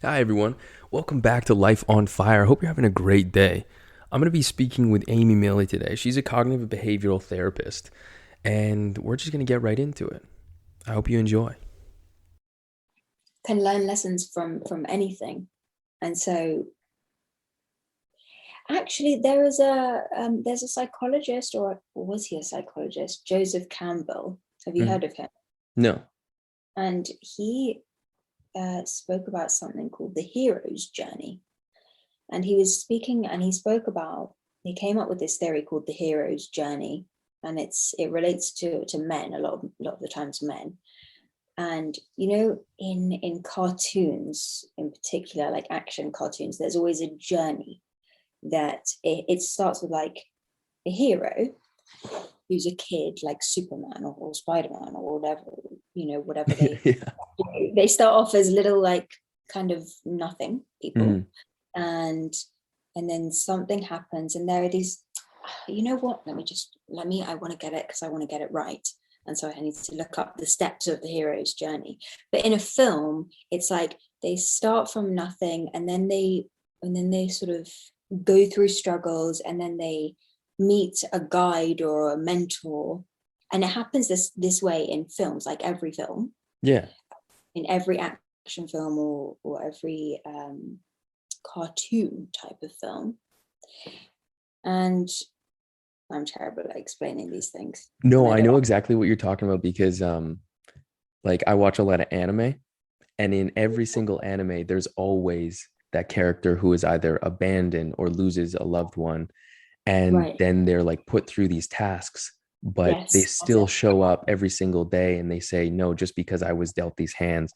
Hi, everyone. Welcome back to Life on Fire. I hope you're having a great day. I'm going to be speaking with Amy Millie today. She's a cognitive behavioral therapist, and we're just going to get right into it. I hope you enjoy. Can learn lessons from anything. And so actually there's a psychologist, or was he a psychologist, Joseph Campbell. Have you Mhm. heard of him? No. And he spoke about something called the hero's journey. And he was speaking and he came up with this theory called the hero's journey. And it relates to men, a lot of the times men. And in cartoons in particular, like action cartoons, there's always a journey that it starts with, like, a hero who's a kid, like Superman or Spider-Man or whatever, whatever Yeah. they start off as little, like, kind of nothing people. Mhm. And and then something happens, and there are these, you know what, let me I want to get it, because I want to get it right. And so I need to look up the steps of the hero's journey. But in a film, it's like they start from nothing, and then they sort of go through struggles, and then they meet a guide or a mentor. And it happens this way in films, like every film, Yeah. in every action film, or every cartoon type of film. And I'm terrible at explaining these things, and No, I I don't. know exactly what you're talking about because like I watch a lot of anime, and in every single anime there's always that character who is either abandoned or loses a loved one, and Right. then they're like put through these tasks, but they Yes, that's still it. show up every single day and they say, no, just because I was dealt these hands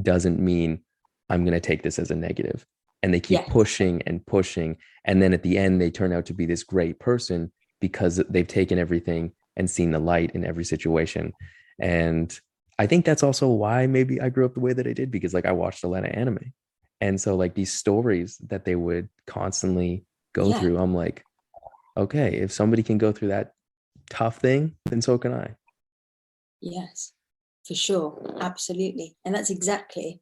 doesn't mean I'm going to take this as a negative. And they keep Yes, pushing and pushing, and then at the end they turn out to be this great person because they've taken everything and seen the light in every situation. And I think that's also why maybe I grew up the way that I did, because like I watched a lot of anime, and so like these stories that they would constantly go yeah, through, I'm like, okay, if somebody can go through that tough thing, then so can I. yes, for sure, absolutely. And that's exactly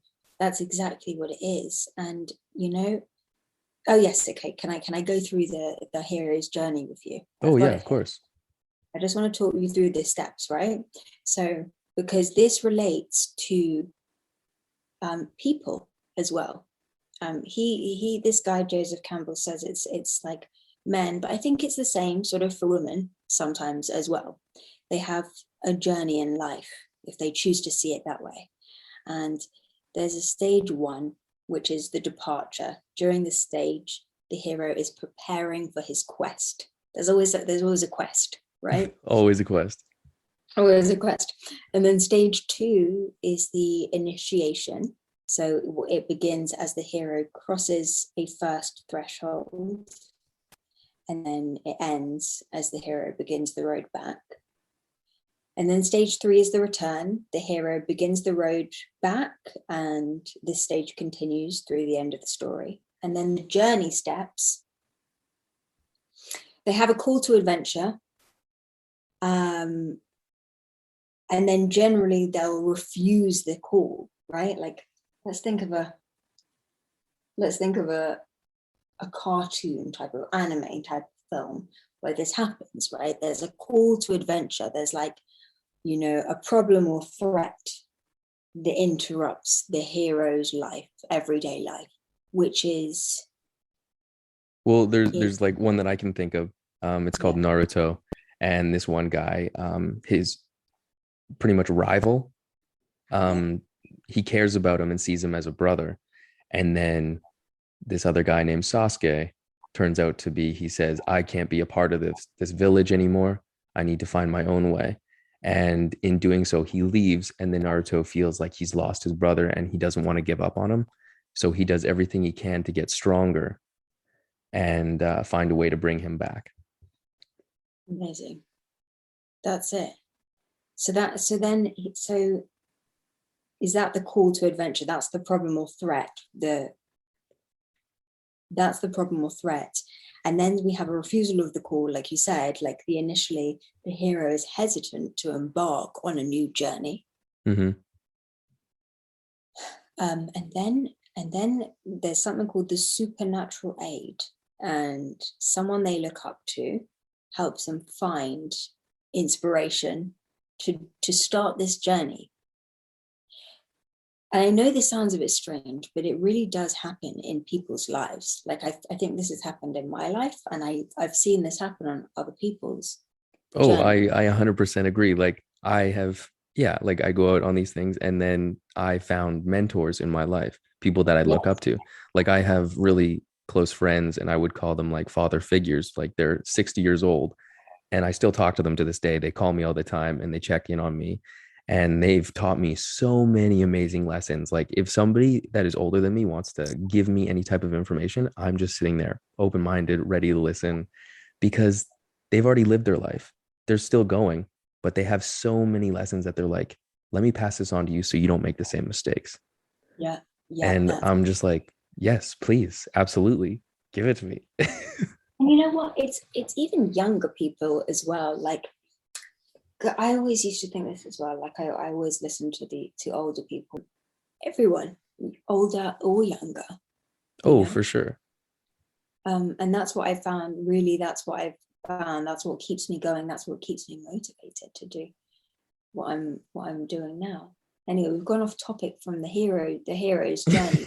what it is. And oh yes, okay. Can I go through the hero's journey with you? Oh I've got yeah, it of here. course. I just want to talk you through the steps, right? So, because this relates to people as well. This guy Joseph Campbell says it's like men, but I think it's the same sort of for women sometimes as well. They have a journey in life if they choose to see it that way. And there's a stage one, which is the departure. During this stage, the hero is preparing for his quest. There's always a quest, right? Always a quest. Always a quest. And then stage two is the initiation. So it begins as the hero crosses a first threshold, and then it ends as the hero begins the road back. And then stage three is the return. The hero begins the road back, and this stage continues through the end of the story. And then the journey steps, they have a call to adventure. And then generally they'll refuse the call, right? Like, let's think of a let's think of a cartoon type of anime type of film where this happens, right? There's a call to adventure. There's, like, a problem or threat that interrupts the hero's life, everyday life, which is Well, there's is there's like one that I can think of. It's called yeah, Naruto, and this one guy, his pretty much rival, yeah, um, he cares about him and sees him as a brother, and then this other guy named Sasuke turns out to be, he says, I can't be a part of this village anymore. I need to find my own way. And in doing so, he leaves, and then Naruto feels like he's lost his brother and he doesn't want to give up on him. So he does everything he can to get stronger and find a way to bring him back. amazing. That's it. So is that the call to adventure? That's the problem or threat. That's the problem or threat. And then we have a refusal of the call, like you said, like initially the hero is hesitant to embark on a new journey. Mm-hmm. And then And then there's something called the supernatural aid, and someone they look up to helps them find inspiration to start this journey. And I know this sounds a bit strange, but it really does happen in people's lives. Like I think this has happened in my life, and I've seen this happen on other people's Oh, journey. I 100% agree. Like I have, yeah, like I go out on these things and then I found mentors in my life, people that I look Yes. up to. Like I have really close friends and I would call them like father figures. Like they're 60 years old and I still talk to them to this day. They call me all the time and they check in on me. And they've taught me so many amazing lessons. Like if somebody that is older than me wants to give me any type of information, I'm just sitting there open-minded, ready to listen because they've already lived their life. They're still going, but they have so many lessons that they're like, let me pass this on to you so you don't make the same mistakes. Yeah. Yeah. And That's, I'm just like, yes, please, absolutely. Give it to me. and you know what? It's even younger people as well. Like I always used to think this as well. Like I always listen to older people, everyone, older or younger, you Oh, know. for sure. And that's what I found. Really, that's what I've found. That's what keeps me going. That's what keeps me motivated to do what I'm doing now. Anyway, we've gone off topic from the hero's journey.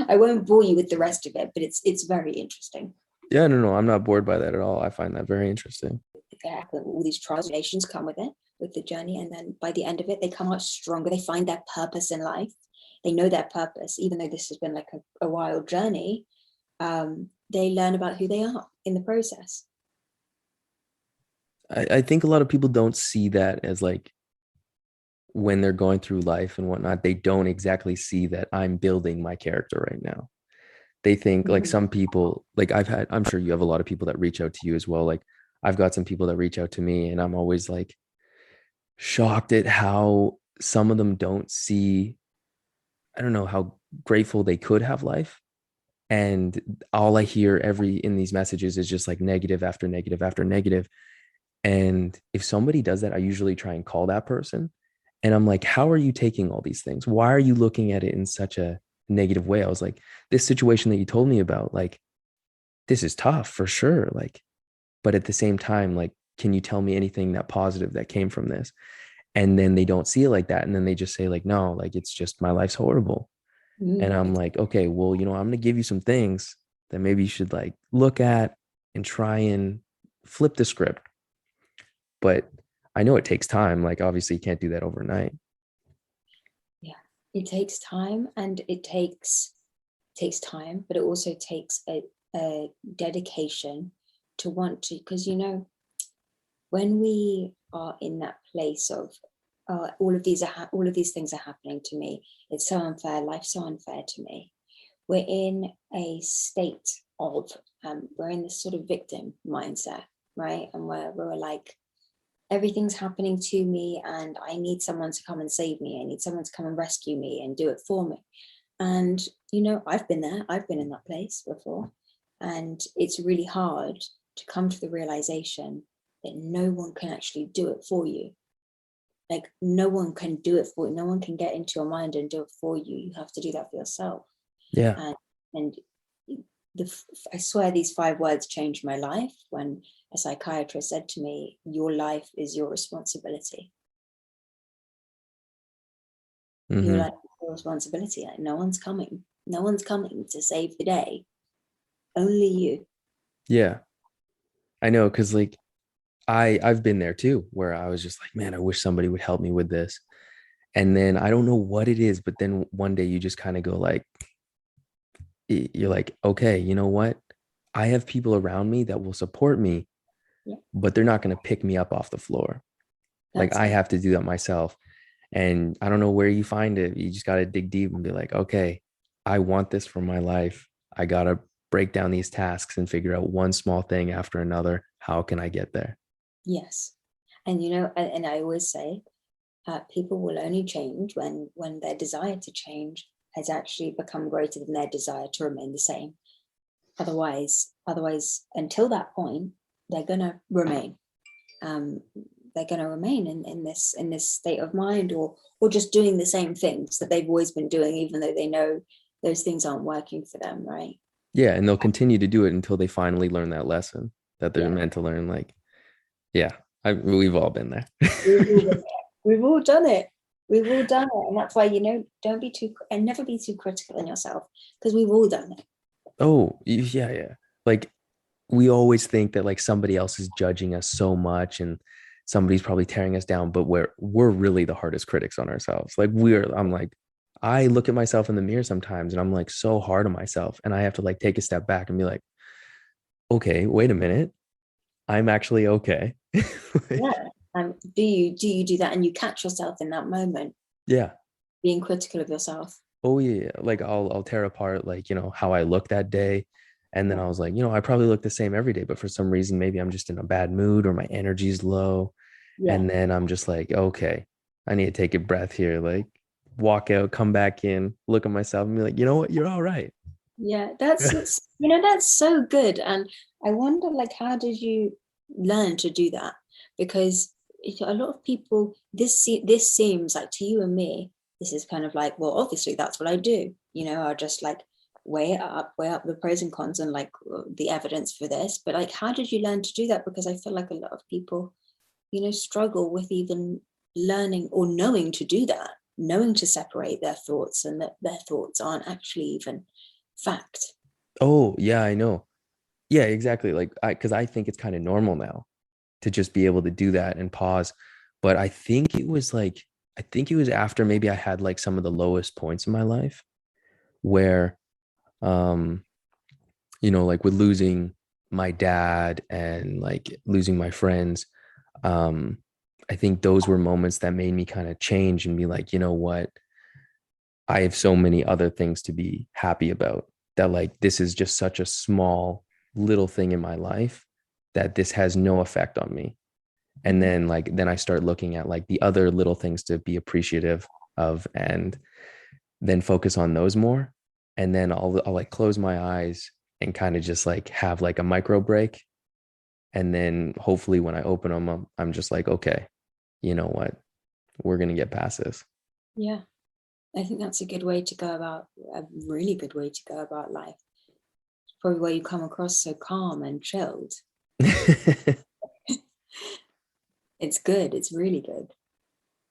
I won't bore you with the rest of it, but it's very interesting. Yeah, no, no, I'm not bored by that at all. I find that very interesting. All these trials and tribulations come with it, with the journey, and then by the end of it, they come out stronger. They find their purpose in life. They know their purpose, even though this has been like a wild journey. They learn about who they are in the process. I think a lot of people don't see that as like when they're going through life and whatnot, they don't exactly see that I'm building my character right now. They think like Mhm. some people, like I'm sure you have a lot of people that reach out to you as well. Like I've got some people that reach out to me and I'm always like shocked at how some of them don't see, I don't know, how grateful they could have life. And all I hear every in these messages is just like negative after negative after negative. And if somebody does that, I usually try and call that person. And I'm like, how are you taking all these things? Why are you looking at it in such a negative way? I was like, this situation that you told me about, like, this is tough for sure. Like, but at the same time, like, can you tell me anything that positive that came from this? And then they don't see it like that. And then they just say, like, no, like, it's just my life's horrible. And I'm like, okay, well, I'm going to give you some things that maybe you should like look at and try and flip the script. But I know it takes time. Like, obviously, you can't do that overnight. Yeah, it takes time, and it takes time, but it also takes a dedication to want to, because when we are in that place of all of these things are happening to me, it's so unfair, life's so unfair to me, we're in a state of we're in this sort of victim mindset, right? And we're like, everything's happening to me and I need someone to come and save me, I need someone to come and rescue me and do it for me. And I've been there, I've been in that place before, and it's really hard to come to the realization that no one can actually do it for you. Like no one can do it for you, no one can get into your mind and do it for you. You have to do that for yourself. Yeah. And I swear these 5 words changed my life when a psychiatrist said to me, your life is your responsibility. Your Hmm. life is your responsibility. Like no one's coming to save the day, only you. Yeah. I know. Cause like I've been there too, where I was just like, man, I wish somebody would help me with this. And then I don't know what it is, but then one day you just kind of go like, you're like, okay, you know what? I have people around me that will support me, Yeah, but they're not going to pick me up off the floor. Like that's I it. have to do that myself. And I don't know where you find it. You just got to dig deep and be like, okay, I want this for my life. I got to break down these tasks and figure out one small thing after another. How can I get there? Yes. And and I always say, people will only change when their desire to change has actually become greater than their desire to remain the same. Otherwise, until that point, they're gonna remain. Um, they're going to remain in this state of mind, or just doing the same things that they've always been doing, even though they know those things aren't working for them, right? Yeah, and they'll continue to do it until they finally learn that lesson that they're Yeah. meant to learn. Like, yeah, we've all been there. We've all done it. We've all done it. And that's why, don't be too, and never be too critical in yourself, because we've all done it. Oh, yeah, yeah. Like we always think that like somebody else is judging us so much and somebody's probably tearing us down, but we're really the hardest critics on ourselves. Like I'm like, I look at myself in the mirror sometimes and I'm like so hard on myself, and I have to like take a step back and be like, okay, wait a minute. I'm actually okay. Like, Yeah. Do you do that, and you catch yourself in that moment yeah. being critical of yourself? Oh yeah. Like I'll tear apart like, how I look that day. And then Yeah. I was like, I probably look the same every day, but for some reason, maybe I'm just in a bad mood or my energy's low. Yeah. And then I'm just like, okay, I need to take a breath here. Like walk out, come back in, look at myself and be like, you know what? You're all right. Yeah. That's so good. And I wonder, like, how did you learn to do that? Because a lot of people, this seems like, to you and me, this is kind of like, well, obviously that's what I do. I just like weigh up the pros and cons, and like the evidence for this. But like, how did you learn to do that? Because I feel like a lot of people, struggle with even learning or knowing to do that, knowing to separate their thoughts, and that their thoughts aren't actually even fact. Oh, yeah, I know. Yeah, exactly. Like because I think it's kind of normal now to just be able to do that and pause. But I think it was after maybe I had like some of the lowest points in my life where um like with losing my dad and like losing my friends, um I think those were moments that made me kind of change and be like, you know what, I have so many other things to be happy about, that like this is just such a small little thing in my life that this has no effect on me. And Mm. then I start looking at like the other little things to be appreciative of, and then focus on those more. And then I'll like close my eyes and kind of just like have like a micro break. And then hopefully when I open them up, I'm just like, okay, you know what? We're going to get past this. Yeah, I think that's a good way to go about, a really good way to go about life. Probably why you come across so calm and chilled. It's good. It's really good.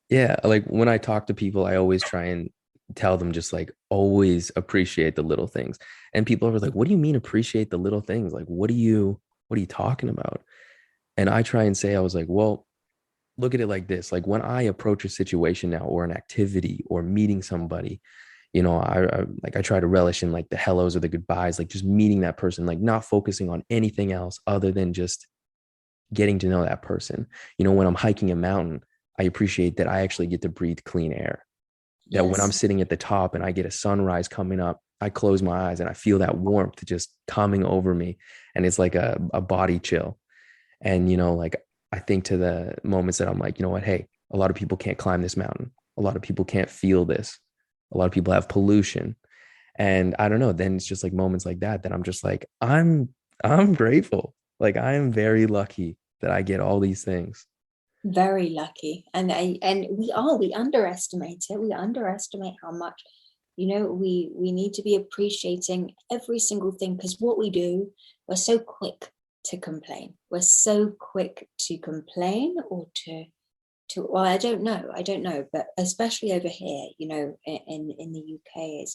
Yeah. Like when I talk to people, I always try and tell them just like always appreciate the little things. And people are like, what do you mean appreciate the little things? Like, what are you talking about? And I try and say, I was like, well, look at it like this. Like when I approach a situation now or an activity or meeting somebody, I try to relish in like the hellos or the goodbyes, like just meeting that person, like not focusing on anything else other than just getting to know that person. When I'm hiking a mountain, I appreciate that I actually get to breathe clean air. That when I'm Yes. sitting at the top and I get a sunrise coming up, I close my eyes and I feel that warmth just coming over me. And it's like a body chill. And, like I think to the moments that I'm like, you know what, hey, a lot of people can't climb this mountain. A lot of people can't feel this. A lot of people have pollution. And I don't know, then it's just like moments like that I'm just like, I'm grateful. Like I am very lucky that I get all these things. Very lucky. And we underestimate it. We underestimate how much, we need to be appreciating every single thing, because what we do, we're so quick to complain. We're so quick to complain, or well, I don't know, but especially over here, in the UK,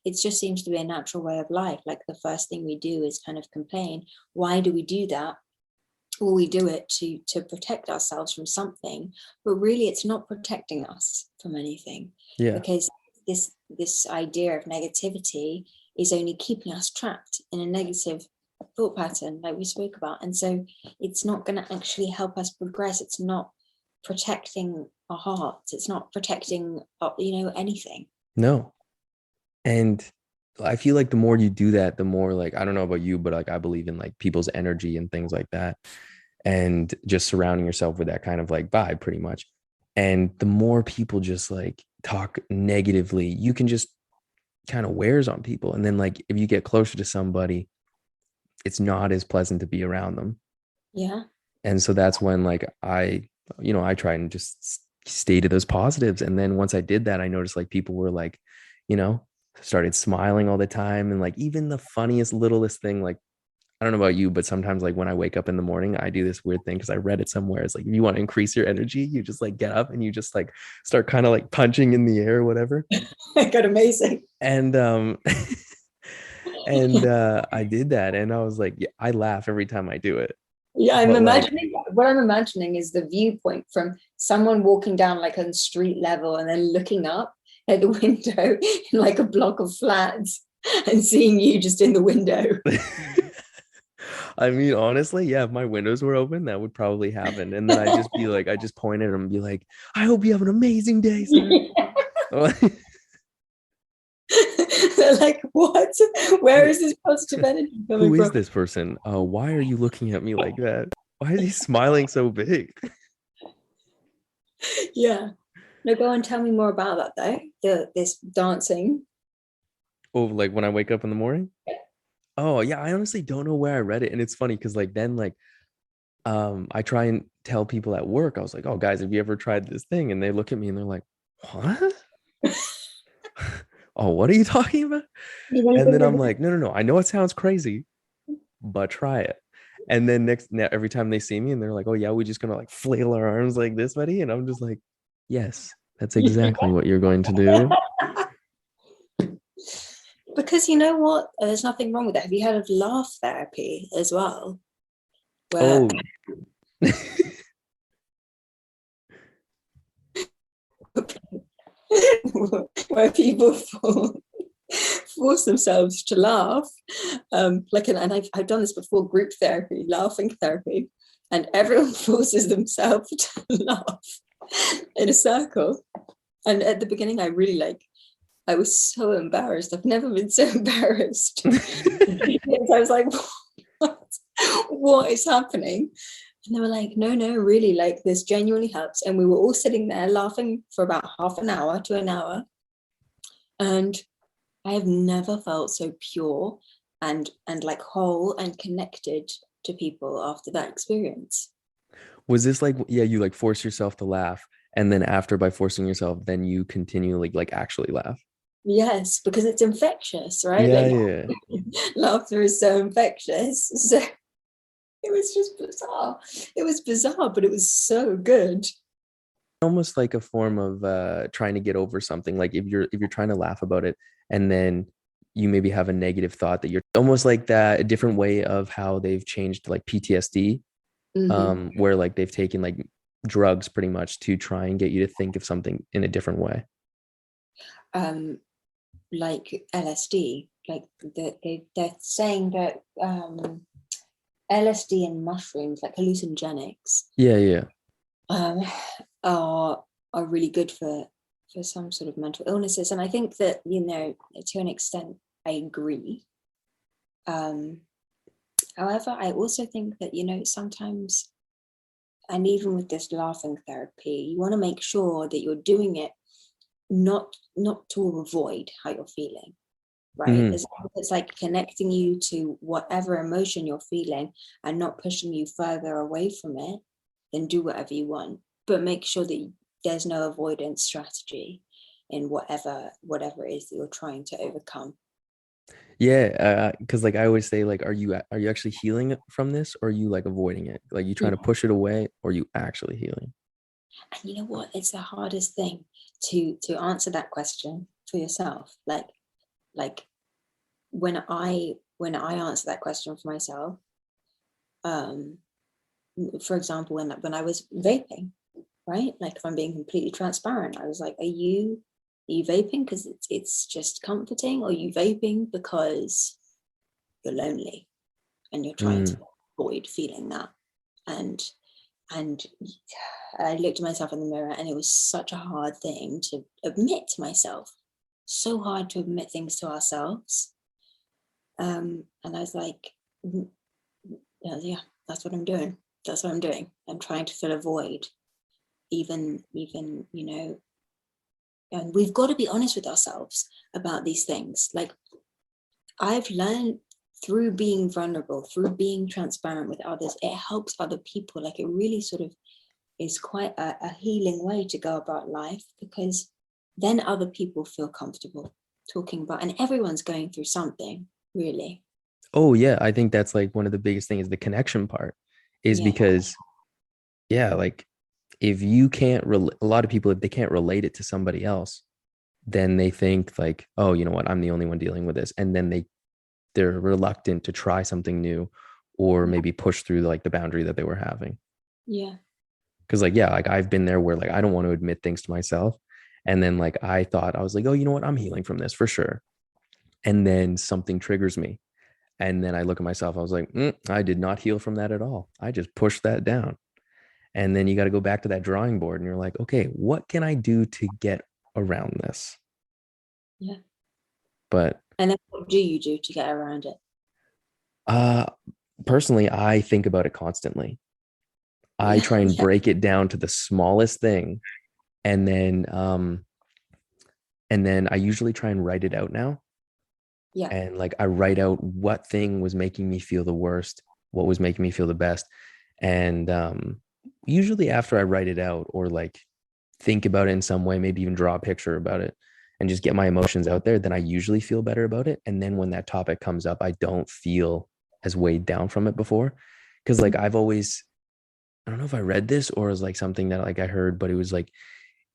it just seems to be a natural way of life. Like the first thing we do is kind of complain. Why do we do that? Well, we do it to protect ourselves from something, but really it's not protecting us from anything, Yeah. because this idea of negativity is only keeping us trapped in a negative thought pattern, like we spoke about. And so it's not going to actually help us progress. It's not protecting our hearts. It's not protecting anything. No. And I feel like the more you do that, the more like, I don't know about you, but like I believe in like people's energy and things like that. And just surrounding yourself with that kind of like vibe pretty much. And the more people just like talk negatively, you can just kind of wears on people. And then like if you get closer to somebody, it's not as pleasant to be around them. Yeah. And so that's when like I I try and just stay to those positives. And then once I did that, I noticed like people were like, you know, started smiling all the time. And like even the funniest, littlest thing, like, I don't know about you, but sometimes like when I wake up in the morning, I do this weird thing because I read it somewhere. It's like if you want to increase your energy, you just like get up and you just like start kind of like punching in the air or whatever. God, amazing. And I did that and I was like, yeah, I laugh every time I do it. Yeah, I'm But like, imagining what I'm imagining is the viewpoint from someone walking down like on street level and then looking up at the window in like a block of flats and seeing you just in the window. I mean, honestly, yeah, if my windows were open, that would probably happen. And then I'd just be like, I just point at him and be like, I hope you have an amazing day, sir. They're like, what? Where is this positive energy Who coming is from? this person? Why are you looking at me like that? Why is he smiling so big? Yeah. No, go and tell me more about that though. This dancing. Oh, like when I wake up in the morning? Oh, yeah, I honestly don't know where I read it. And it's funny because like then like I try and tell people at work, I was like, oh guys, have you ever tried this thing? And they look at me and they're like, what? Oh, what are you talking about? And then I'm like, no, no, no. I know it sounds crazy, but try it. And then every time they see me and they're like, oh yeah, we're just gonna like flail our arms like this, buddy. And I'm just like, yes, that's exactly what you're going to do. Because you know what? There's nothing wrong with that. Have you heard of laugh therapy as well? Where Oh, where people force themselves to laugh. And I've done this before, group therapy, laughing therapy, and everyone forces themselves to laugh in a circle. And at the beginning, I was so embarrassed. I've never been so embarrassed. I was like, what is happening? And they were like, no, no, really, like this genuinely helps. And we were all sitting there laughing for about half an hour to an hour. And I have never felt so pure and like whole and connected to people after that experience. was this like, yeah, you like force yourself to laugh, and then after by forcing yourself, then you continually like actually laugh? Yes, because it's infectious, right? Yeah, Like yeah. laughter is so infectious. So it was just bizarre. It was bizarre, but it was so good. Almost like a form of trying to get over something. Like if you're trying to laugh about it and then you maybe have a negative thought that you're almost like that, a different way of how they've changed like PTSD, Mm-hmm. where like they've taken like drugs pretty much to try and get you to think of something in a different way. um, like LSD, like they're saying that LSD and mushrooms, like hallucinogenics, Yeah, yeah. um, are are really good for some sort of mental illnesses. And I think that, you know, to an extent, I agree. Um, However, I also think that, you know, sometimes, and even with this laughing therapy, you want to make sure that you're doing it not to avoid how you're feeling, right? Hmm. As long as it's like connecting you to whatever emotion you're feeling and not pushing you further away from it, then do whatever you want. But make sure that there's no avoidance strategy in whatever it is that you're trying to overcome. Yeah, because like I always say, like, are you actually healing from this, or are you like avoiding it? Like you trying to push it away, or are you actually healing? And you know what? It's the hardest thing to answer that question for yourself. Like when I answer that question for myself, um, for example, when I was vaping, right? Like if I'm being completely transparent, I was like, are you vaping because it's just comforting, or are you vaping because you're lonely and you're trying to Mm. avoid feeling that? And and I looked at myself in the mirror, and it was such a hard thing to admit to myself. So hard to admit things to ourselves. And I was like, yeah, that's what I'm doing. That's what I'm doing. I'm trying to fill a void, even, you know, and we've got to be honest with ourselves about these things. Like I've learned through being vulnerable, through being transparent with others, it helps other people. Like it really sort of is quite a healing way to go about life, because then other people feel comfortable talking about, and everyone's going through something, really. Oh yeah, I think that's like one of the biggest things, the connection part, is Yeah, because yeah, like if you can't a lot of people, if they can't relate it to somebody else, then they think like, oh, you know what, I'm the only one dealing with this, and then they're reluctant to try something new, or yeah, maybe push through like the boundary that they were having. yeah, Because like yeah, like I've been there where like I don't want to admit things to myself, and then like I thought, I was like, oh, you know what, I'm healing from this for sure, and then something triggers me, and then I look at myself, I was like, I did not heal from that at all, I just pushed that down. And then you got to go back to that drawing board and you're like, okay, what can I do to get around this? yeah. But And then what do you do to get around it? uh personally, I think about it constantly. I Yeah, try and yeah, break it down to the smallest thing, and then I usually try and write it out now. yeah, And like I write out what thing was making me feel the worst, what was making me feel the best. And usually after I write it out, or like think about it in some way, maybe even draw a picture about it and just get my emotions out there, then I usually feel better about it. And then when that topic comes up, I don't feel as weighed down from it before. Cause like I've always, I don't know if I read this or it was like something that like I heard, but it was like,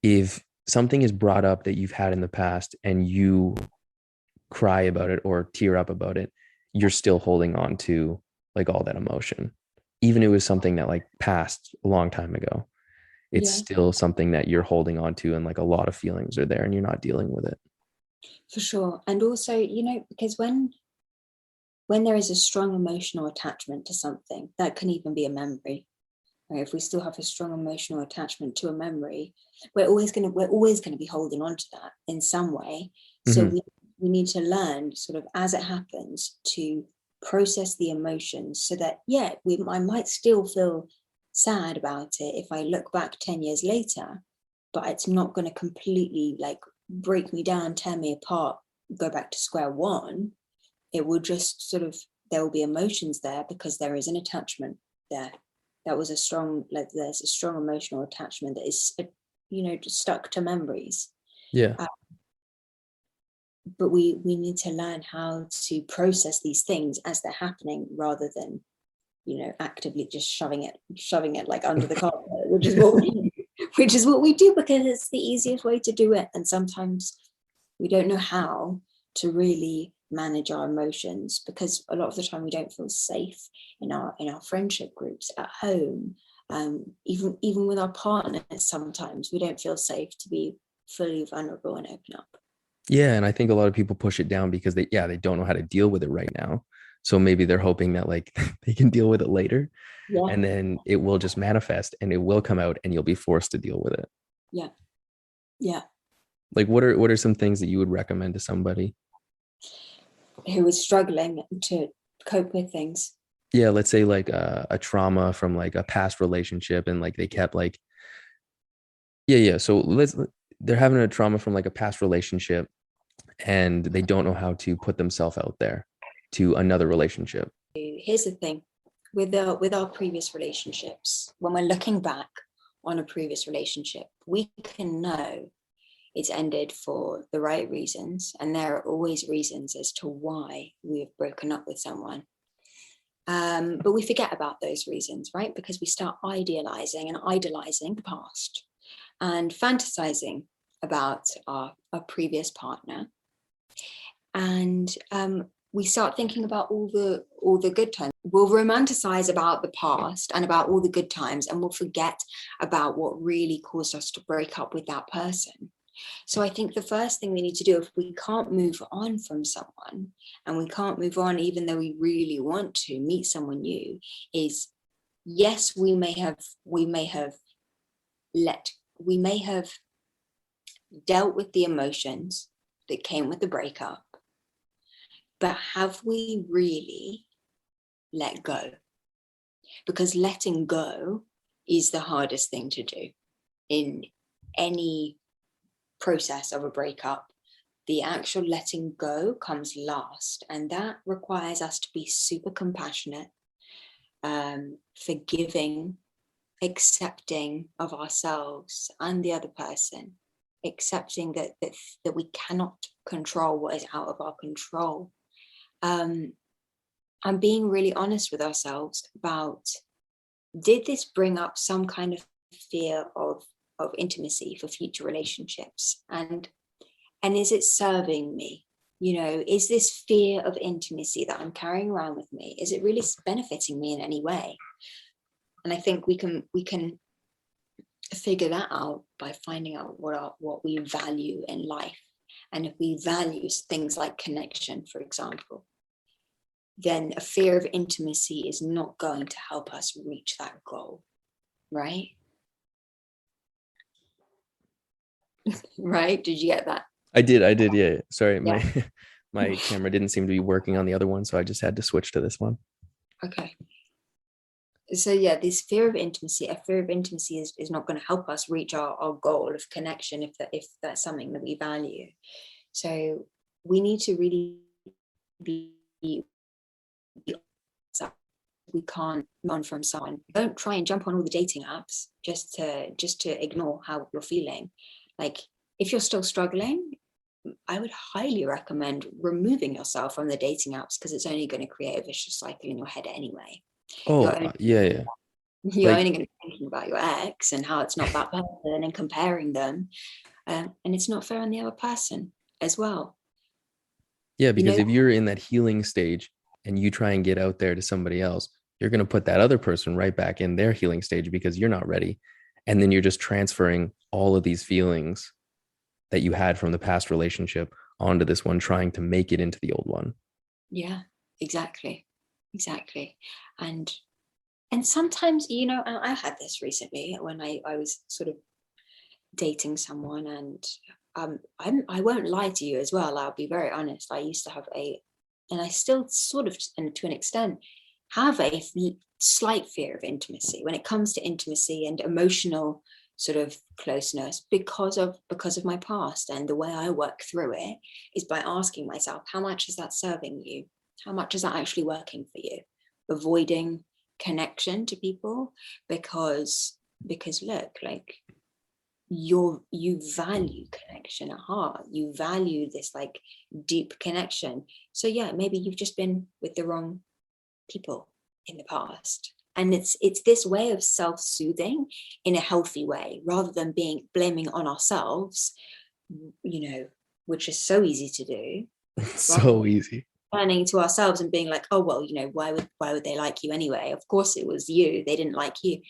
if something is brought up that you've had in the past and you cry about it or tear up about it, you're still holding on to like all that emotion. Even if it was something that like passed a long time ago, it's yeah, still something that you're holding on to, and like a lot of feelings are there and you're not dealing with it. for sure. And also, because when there is a strong emotional attachment to something, that can even be a memory. Right? If we still have a strong emotional attachment to a memory, we're always gonna be holding on to that in some way. So Mm-hmm. we need to learn, sort of as it happens, to process the emotions, so that I might still feel sad about it if I look back 10 years later, but it's not going to completely like break me down, tear me apart, go back to square one. It will just sort of, there will be emotions there because there is an attachment there. There's a strong emotional attachment that is just stuck to memories. Yeah. uh, but we need to learn how to process these things as they're happening, rather than actively just shoving it like under the carpet, which is what we do, because it's the easiest way to do it. And sometimes we don't know how to really manage our emotions, because a lot of the time we don't feel safe in our friendship groups, at home, even with our partners. Sometimes we don't feel safe to be fully vulnerable and open up. Yeah, and I think a lot of people push it down because they don't know how to deal with it right now. So maybe they're hoping that like they can deal with it later, Yeah, and then it will just manifest and it will come out and you'll be forced to deal with it. yeah, yeah. Like what are some things that you would recommend to somebody? Who is struggling to cope with things. Yeah, let's say like a trauma from like a past relationship, and like they kept like, yeah, so they're having a trauma from like a past relationship, and they don't know how to put themselves out there to another relationship. Here's the thing, with our previous relationships, when we're looking back on a previous relationship, we can know it's ended for the right reasons, and there are always reasons as to why we have broken up with someone. But we forget about those reasons, right? Because we start idealizing and idolizing the past, and fantasizing about our previous partner. And we start thinking about all the good times. We'll romanticize about the past and about all the good times, and we'll forget about what really caused us to break up with that person. So I think the first thing we need to do, if we can't move on from someone, and we can't move on even though we really want to meet someone new, is, yes, we may have dealt with the emotions that came with the breakup, but have we really let go? Because letting go is the hardest thing to do in any process of a breakup. The actual letting go comes last, and that requires us to be super compassionate, forgiving, accepting of ourselves and the other person, accepting that we cannot control what is out of our control, and being really honest with ourselves about, did this bring up some kind of fear of intimacy for future relationships, and is it serving me? Is this fear of intimacy that I'm carrying around with me, is it really benefiting me in any way? And I think we can figure that out by finding out what we value in life. And if we value things like connection, for example, then a fear of intimacy is not going to help us reach that goal, right? Right? Did you get that? I did. Yeah. Sorry, Yeah. my camera didn't seem to be working on the other one, so I just had to switch to this one. Okay. So yeah, this fear of intimacy, a fear of intimacy is not going to help us reach our goal of connection if that's something that we value. So we need to really be, we can't run from someone. Don't try and jump on all the dating apps just to ignore how you're feeling. Like, if you're still struggling, I would highly recommend removing yourself from the dating apps, because it's only going to create a vicious cycle in your head anyway. Oh, yeah. You're Like, only going to be thinking about your ex and how it's not that person and comparing them. And it's not fair on the other person as well. yeah, because if you're in that healing stage and you try and get out there to somebody else, you're going to put that other person right back in their healing stage because you're not ready. And then you're just transferring all of these feelings that you had from the past relationship onto this one, trying to make it into the old one. Yeah, exactly. And sometimes, I had this recently when I was sort of dating someone, and I won't lie to you as well, I'll be very honest. I used to have and I still sort of, and to an extent, have a slight fear of intimacy when it comes to intimacy and emotional sort of closeness, because of my past. And the way I work through it is by asking myself, how much is that serving you? How much is that actually working for you? Avoiding connection to people because look, like, you value connection at heart, you value this like deep connection. So yeah, maybe you've just been with the wrong people in the past, and it's this way of self-soothing in a healthy way, rather than being blaming on ourselves, which is so easy to do. So easy. Turning to ourselves and being like, oh well, why would they like you anyway? Of course it was you, they didn't like you.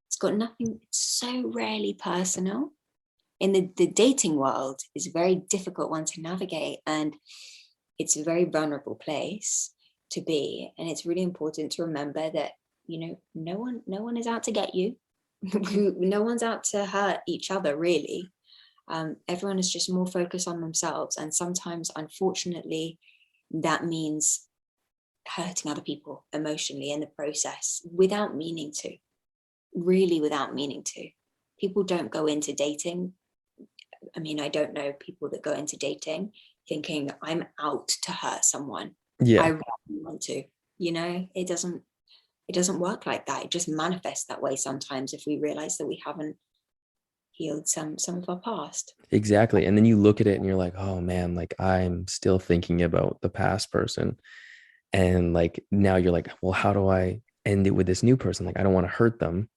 It's got nothing, it's so rarely personal. In the dating world, is a very difficult one to navigate, and it's a very vulnerable place to be. And it's really important to remember that, no one is out to get you. No one's out to hurt each other, really. Everyone is just more focused on themselves, and sometimes, unfortunately, that means hurting other people emotionally in the process, without meaning to. Really, without meaning to. People don't go into dating, I mean, I don't know people that go into dating thinking, I'm out to hurt someone. I Yeah, really want to. It doesn't work like that. It just manifests that way sometimes if we realize that we haven't healed some of our past. exactly. And then you look at it and you're like, oh man, like I'm still thinking about the past person. And like now you're like, well, how do I end it with this new person? Like, I don't want to hurt them.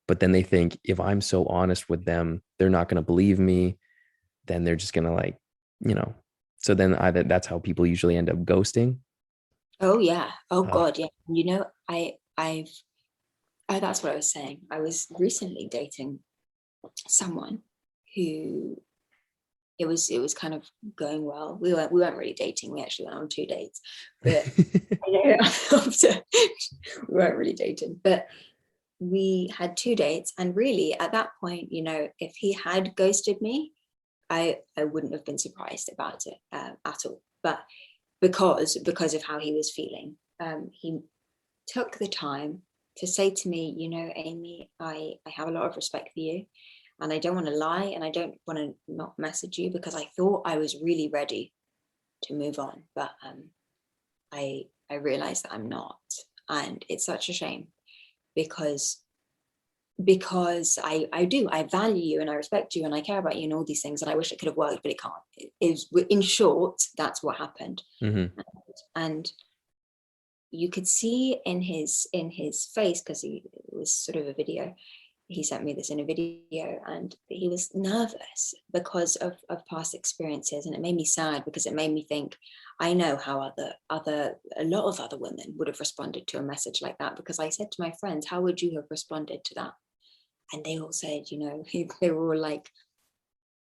But then they think, if I'm so honest with them, they're not going to believe me. Then they're just going to like, you know, so then either that's how people usually end up ghosting. Oh yeah. Oh Uh, God, yeah. That's what I was saying. I was recently dating someone who, it was kind of going well. We weren't really dating. We actually went on 2 dates, but after, we weren't really dating. But we had 2 dates, and really at that point, if he had ghosted me, I wouldn't have been surprised about it at all. But because of how he was feeling, he took the time to say to me, Amy, I have a lot of respect for you, and I don't want to lie, and I don't want to not message you, because I thought I was really ready to move on, but I realized that I'm not. And it's such a shame, because because I value you and I respect you and I care about you and all these things, and I wish it could have worked, but it can't. It is, in short, that's what happened. Mm-hmm. And you could see in his face, because it was sort of a video, he sent me this in a video, and he was nervous because of past experiences. And it made me sad, because it made me think, I know how a lot of other women would have responded to a message like that, because I said to my friends, how would you have responded to that? And they all said, they were all like,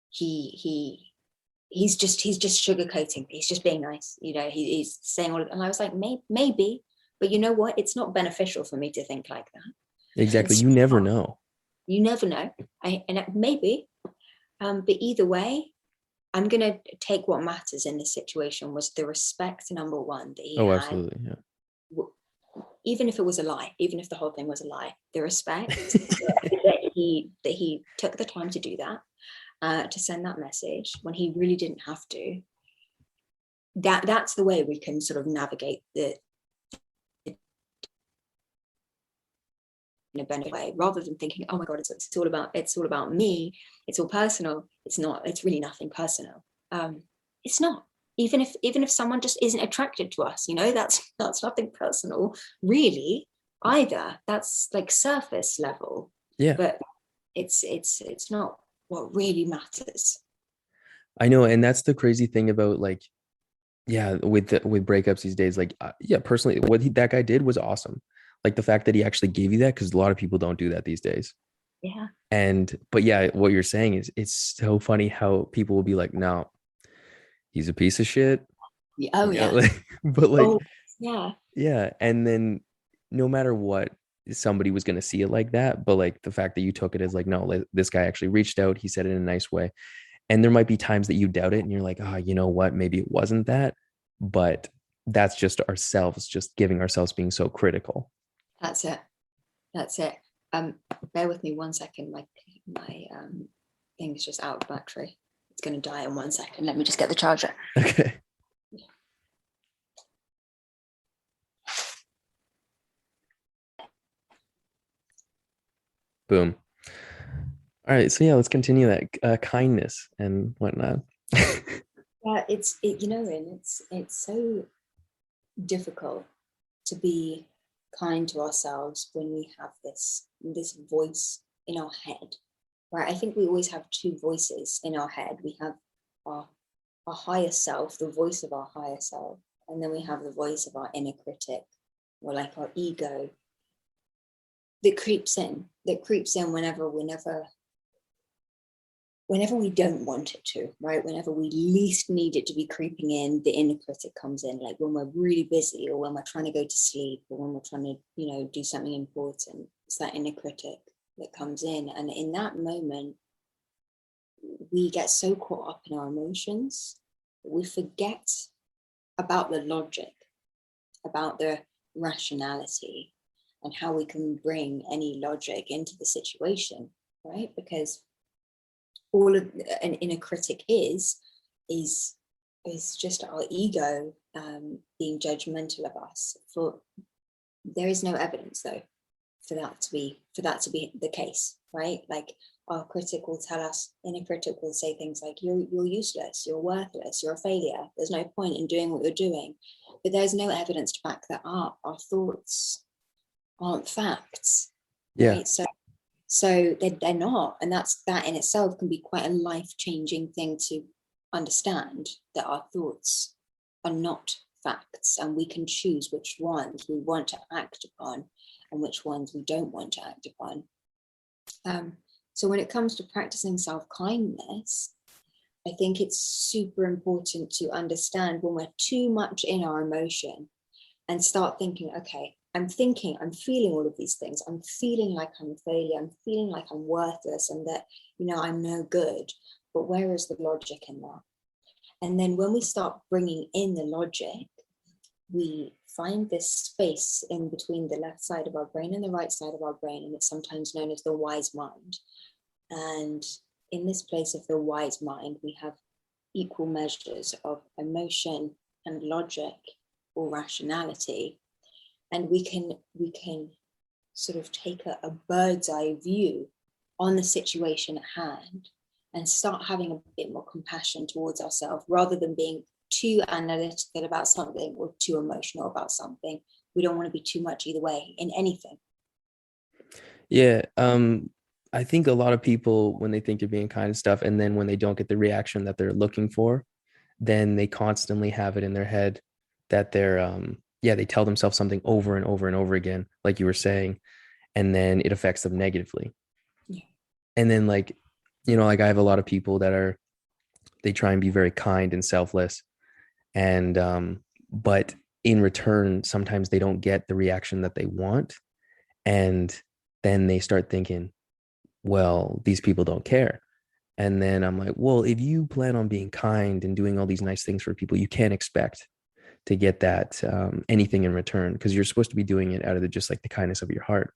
he's just sugarcoating, he's just being nice, he's saying all of, and I was like, maybe, but you know what, it's not beneficial for me to think like that. Exactly. It's You never know. You never know. Maybe, but either way, I'm gonna take what matters in this situation was the respect, number one, that he Oh, had, absolutely. Yeah. even if it was a lie, even if the whole thing was a lie, the respect that he took the time to do that, to send that message when he really didn't have to. That's the way we can sort of navigate in a better way, rather than thinking, oh my god, it's all about me, it's all personal. It's really nothing personal. It's not. Even if someone just isn't attracted to us, that's nothing personal really either. That's like surface level. Yeah. But it's not what really matters. I know. And that's the crazy thing about, like, yeah, with breakups these days, like, yeah, personally, what that guy did was awesome. Like the fact that he actually gave you that, because a lot of people don't do that these days. Yeah. But yeah, what you're saying is, it's so funny how people will be like, no, he's a piece of shit. Yeah. Oh yeah. But like, Oh yeah. yeah. And then no matter what, somebody was going to see it like that. But like the fact that you took it as like, no, this guy actually reached out. He said it in a nice way. And there might be times that you doubt it and you're like, oh, you know what? Maybe it wasn't that. But that's just ourselves, just giving ourselves being so critical. That's it. Bear with me 1 second. My thing is just out of battery. It's going to die in 1 second. Let me just get the charger. Okay. Boom. All right. So yeah, let's continue that kindness and whatnot. Yeah, and it's so difficult to be kind to ourselves when we have this voice in our head, right? I think we always have two voices in our head. We have our higher self, the voice of our higher self, and then we have the voice of our inner critic, or like our ego, that creeps in whenever we don't want it to, right? Whenever we least need it to be creeping in, the inner critic comes in, like when we're really busy, or when we're trying to go to sleep, or when we're trying to, do something important. It's that inner critic that comes in. And in that moment, we get so caught up in our emotions that we forget about the logic, about the rationality, and how we can bring any logic into the situation, right? Because all of an inner critic is just our ego being judgmental of us. There is no evidence though for that to be the case, right? Like our critic will tell us, inner critic will say things like, you're useless, you're worthless, you're a failure, there's no point in doing what you're doing. But there's no evidence to back that up. Our thoughts aren't facts, Yeah. right? So they're not, and that in itself can be quite a life-changing thing to understand, that our thoughts are not facts, and we can choose which ones we want to act upon and which ones we don't want to act upon. So when it comes to practicing self-kindness, I think it's super important to understand when we're too much in our emotion, and start thinking, okay, I'm feeling all of these things. I'm feeling like I'm a failure. I'm feeling like I'm worthless, and that, I'm no good. But where is the logic in that? And then when we start bringing in the logic, we find this space in between the left side of our brain and the right side of our brain. And it's sometimes known as the wise mind. And in this place of the wise mind, we have equal measures of emotion and logic, or rationality. And we can sort of take a bird's eye view on the situation at hand and start having a bit more compassion towards ourselves rather than being too analytical about something or too emotional about something. We don't want to be too much either way in anything. Yeah. I think a lot of people, when they think you're being kind and stuff, and then when they don't get the reaction that they're looking for, then they constantly have it in their head that they're yeah, they tell themselves something over and over and over again, like you were saying, and then it affects them negatively. Yeah. And then like, like I have a lot of people that they try and be very kind and selfless, and but in return sometimes they don't get the reaction that they want, and then they start thinking, well, these people don't care. And then I'm like, well, if you plan on being kind and doing all these nice things for people, you can't expect to get that anything in return, because you're supposed to be doing it out of just like the kindness of your heart.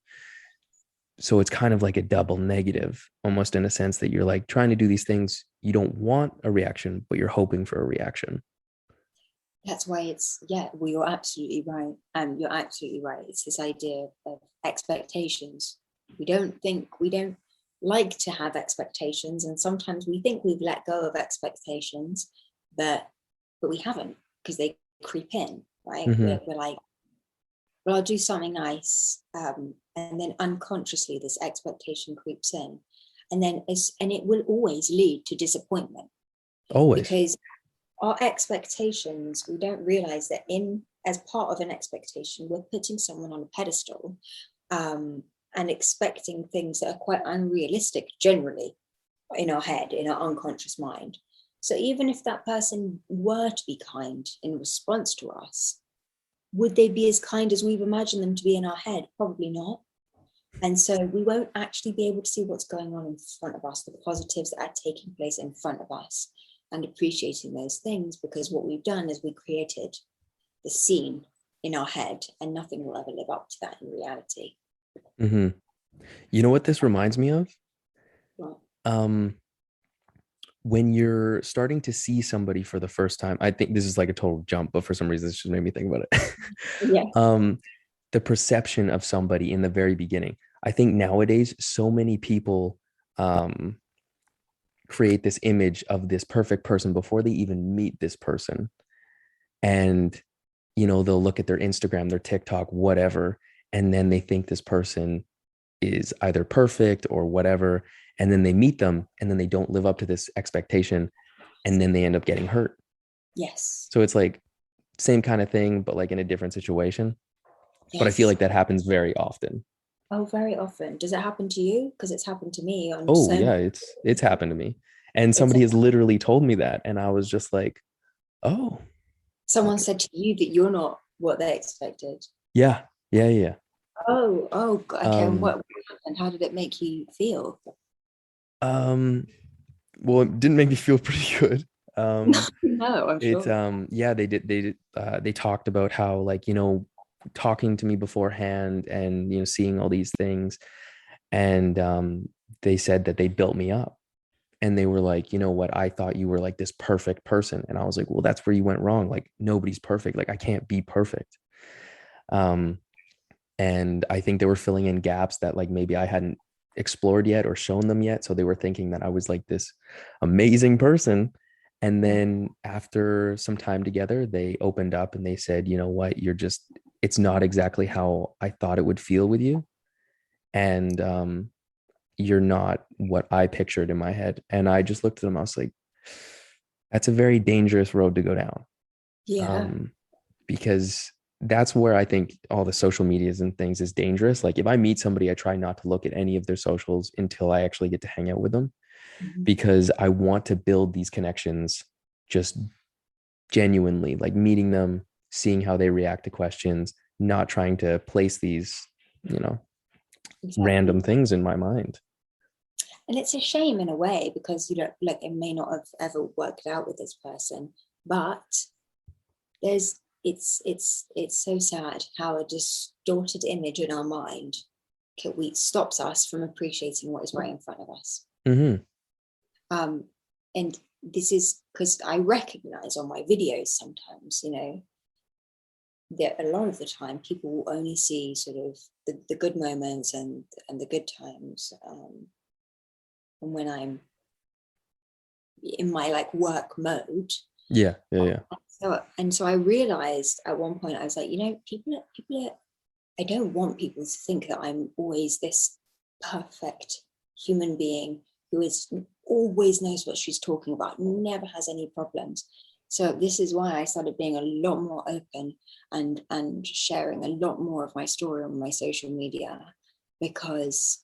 So it's kind of like a double negative, almost in a sense that you're like trying to do these things, you don't want a reaction, but you're hoping for a reaction. That's why it's, yeah, well, you're absolutely right. You're absolutely right. It's this idea of expectations. We don't like to have expectations, and sometimes we think we've let go of expectations, but we haven't, because they creep in, right? Mm-hmm. We're like, well, I'll do something nice, and then unconsciously this expectation creeps in, and it will always lead to disappointment, Always. because our expectations, we don't realize that as part of an expectation, we're putting someone on a pedestal, and expecting things that are quite unrealistic generally in our head, in our unconscious mind. So even if that person were to be kind in response to us, would they be as kind as we've imagined them to be in our head? Probably not. And so we won't actually be able to see what's going on in front of us, the positives that are taking place in front of us, and appreciating those things, because what we've done is we created the scene in our head, and nothing will ever live up to that in reality. Mm-hmm. You know what this reminds me of? Well, Um, when you're starting to see somebody for the first time, I think this is like a total jump, but for some reason, this just made me think about it. yeah. um, the perception of somebody in the very beginning. I think nowadays, so many people um, create this image of this perfect person before they even meet this person. And, they'll look at their Instagram, their TikTok, whatever, and then they think this person is either perfect or whatever. And then they meet them and then they don't live up to this expectation. And then they end up getting hurt. Yes. So it's like same kind of thing, but like in a different situation. But I feel Yes. like that happens very often. Oh, very often. Does it happen to you? Because it's happened to me on Oh so yeah, many. it's happened to me. And It's somebody has literally told me that. And I was just like, oh, someone okay. said to you that you're not what they expected. Yeah, yeah, yeah. Oh, okay. And Um, what happened? How did it make you feel? um, well, it didn't make me feel pretty good. No, I'm It's sure. yeah, they talked about how, like, talking to me beforehand and seeing all these things, and they said that they built me up, and they were like, you know what, I thought you were like this perfect person, and I was like, well, that's where you went wrong. Like, nobody's perfect. Like, I can't be perfect. um and I think they were filling in gaps that like maybe I hadn't explored yet or shown them yet, so they were thinking that I was like this amazing person. And Yeah. then after some time together, they opened up and they said, you know what, it's not exactly how I thought it would feel with you, and you're not what I pictured in my head. And I just looked at them, I was like, that's a very dangerous road to go down. Yeah. um, because that's where I think all the social medias and things is dangerous. Like, if I meet somebody, I try not to look at any of their socials until I actually get to hang out with them, Mhm. because I want to build these connections just genuinely, like meeting them, seeing how they react to questions, not trying to place these, you know, Exactly. random things in my mind. And it's a shame in a way, because you don't, like, it may not have ever worked out with this person, but it's so sad how a distorted image in our mind stops us from appreciating what is right in front of us. Mm-hmm. um and this is because I recognize on my videos sometimes, that a lot of the time people will only see sort of the good moments and the good times. And when I'm in my like work mode. Yeah. So I realized at one point, I was like, people are, I don't want people to think that I'm always this perfect human being who is always knows what she's talking about, never has any problems. So this is why I started being a lot more open and sharing a lot more of my story on my social media, because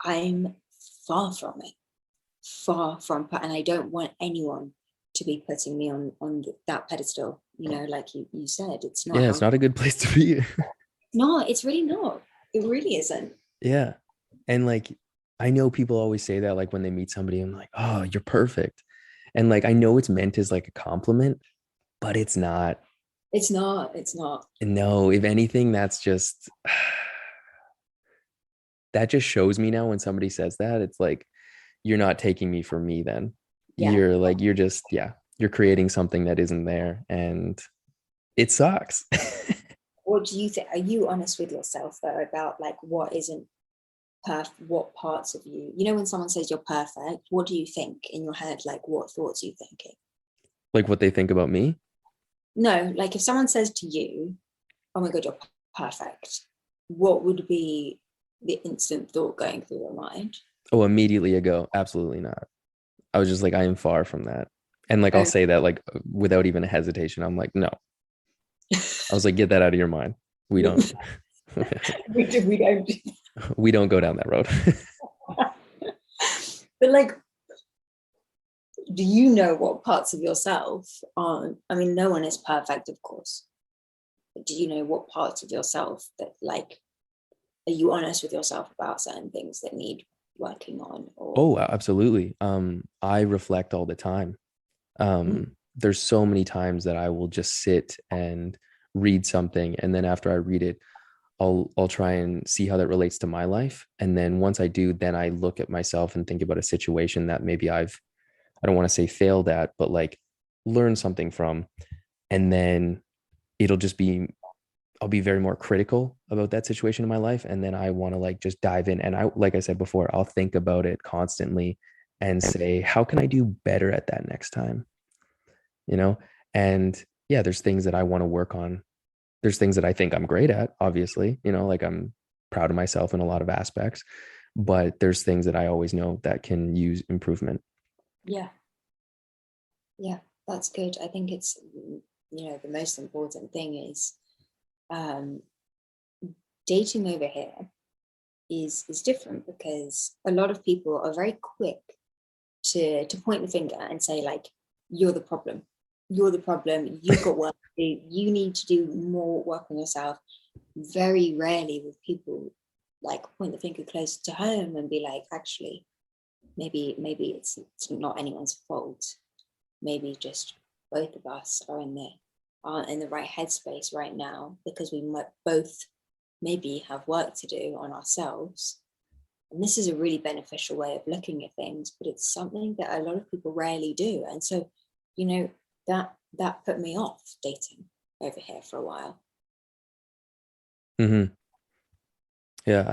I'm far from it, and I don't want anyone to be putting me on that pedestal, like you said, it's not Yeah, it's healthy. not a good place to be. No, it's really not. It really isn't. Yeah. And like, I know people always say that, like when they meet somebody, I'm like, oh, you're perfect. And like, I know it's meant as like a compliment, but it's not. It's not. No, if anything, that's just, that just shows me now when somebody says that, it's like, you're not taking me for me then. Yeah. You're like, you're just, yeah, you're creating something that isn't there. And it sucks. What do you think? Are you honest with yourself though about like what isn't perfect? What parts of you, when someone says you're perfect, what do you think in your head? Like what thoughts are you thinking? Like what they think about me. No, like if someone says to you, "Oh my God, you're perfect," what would be the instant thought going through your mind? Oh, immediately ago, absolutely not. I was just like, I am far from that. And like, I'll Oh, say that like without even a hesitation. I'm like, no. I was like, get that out of your mind. We don't, we don't. we don't go down that road. But like, do you know what parts of yourself aren't? I mean, no one is perfect, of course. But do you know what parts of yourself that like, are you honest with yourself about certain things that need working on? Or Oh, absolutely. I reflect all the time. There's so many times that I will just sit and read something, and then after I read it, I'll try and see how that relates to my life. And then once I do, then I look at myself and think about a situation that maybe I don't want to say failed at, but like learn something from. And then it'll just be, I'll be very more critical about that situation in my life. And then I want to like just dive in. And I, like I said before, I'll think about it constantly and say, how can I do better at that next time? You know? And yeah, there's things that I want to work on. There's things that I think I'm great at, obviously, like I'm proud of myself in a lot of aspects, but there's things that I always know that can use improvement. yeah, yeah, that's good. I think it's, the most important thing is um, dating over here is different, because a lot of people are very quick to point the finger and say like, you're the problem, you've got work to do, you need to do more work on yourself. Very rarely will people like point the finger closer to home and be like, actually, maybe it's not anyone's fault, maybe just both of us aren't in the right headspace right now, because we might both maybe have work to do on ourselves. And this is a really beneficial way of looking at things, but it's something that a lot of people rarely do. And so, that put me off dating over here for a while. Hmm. Yeah,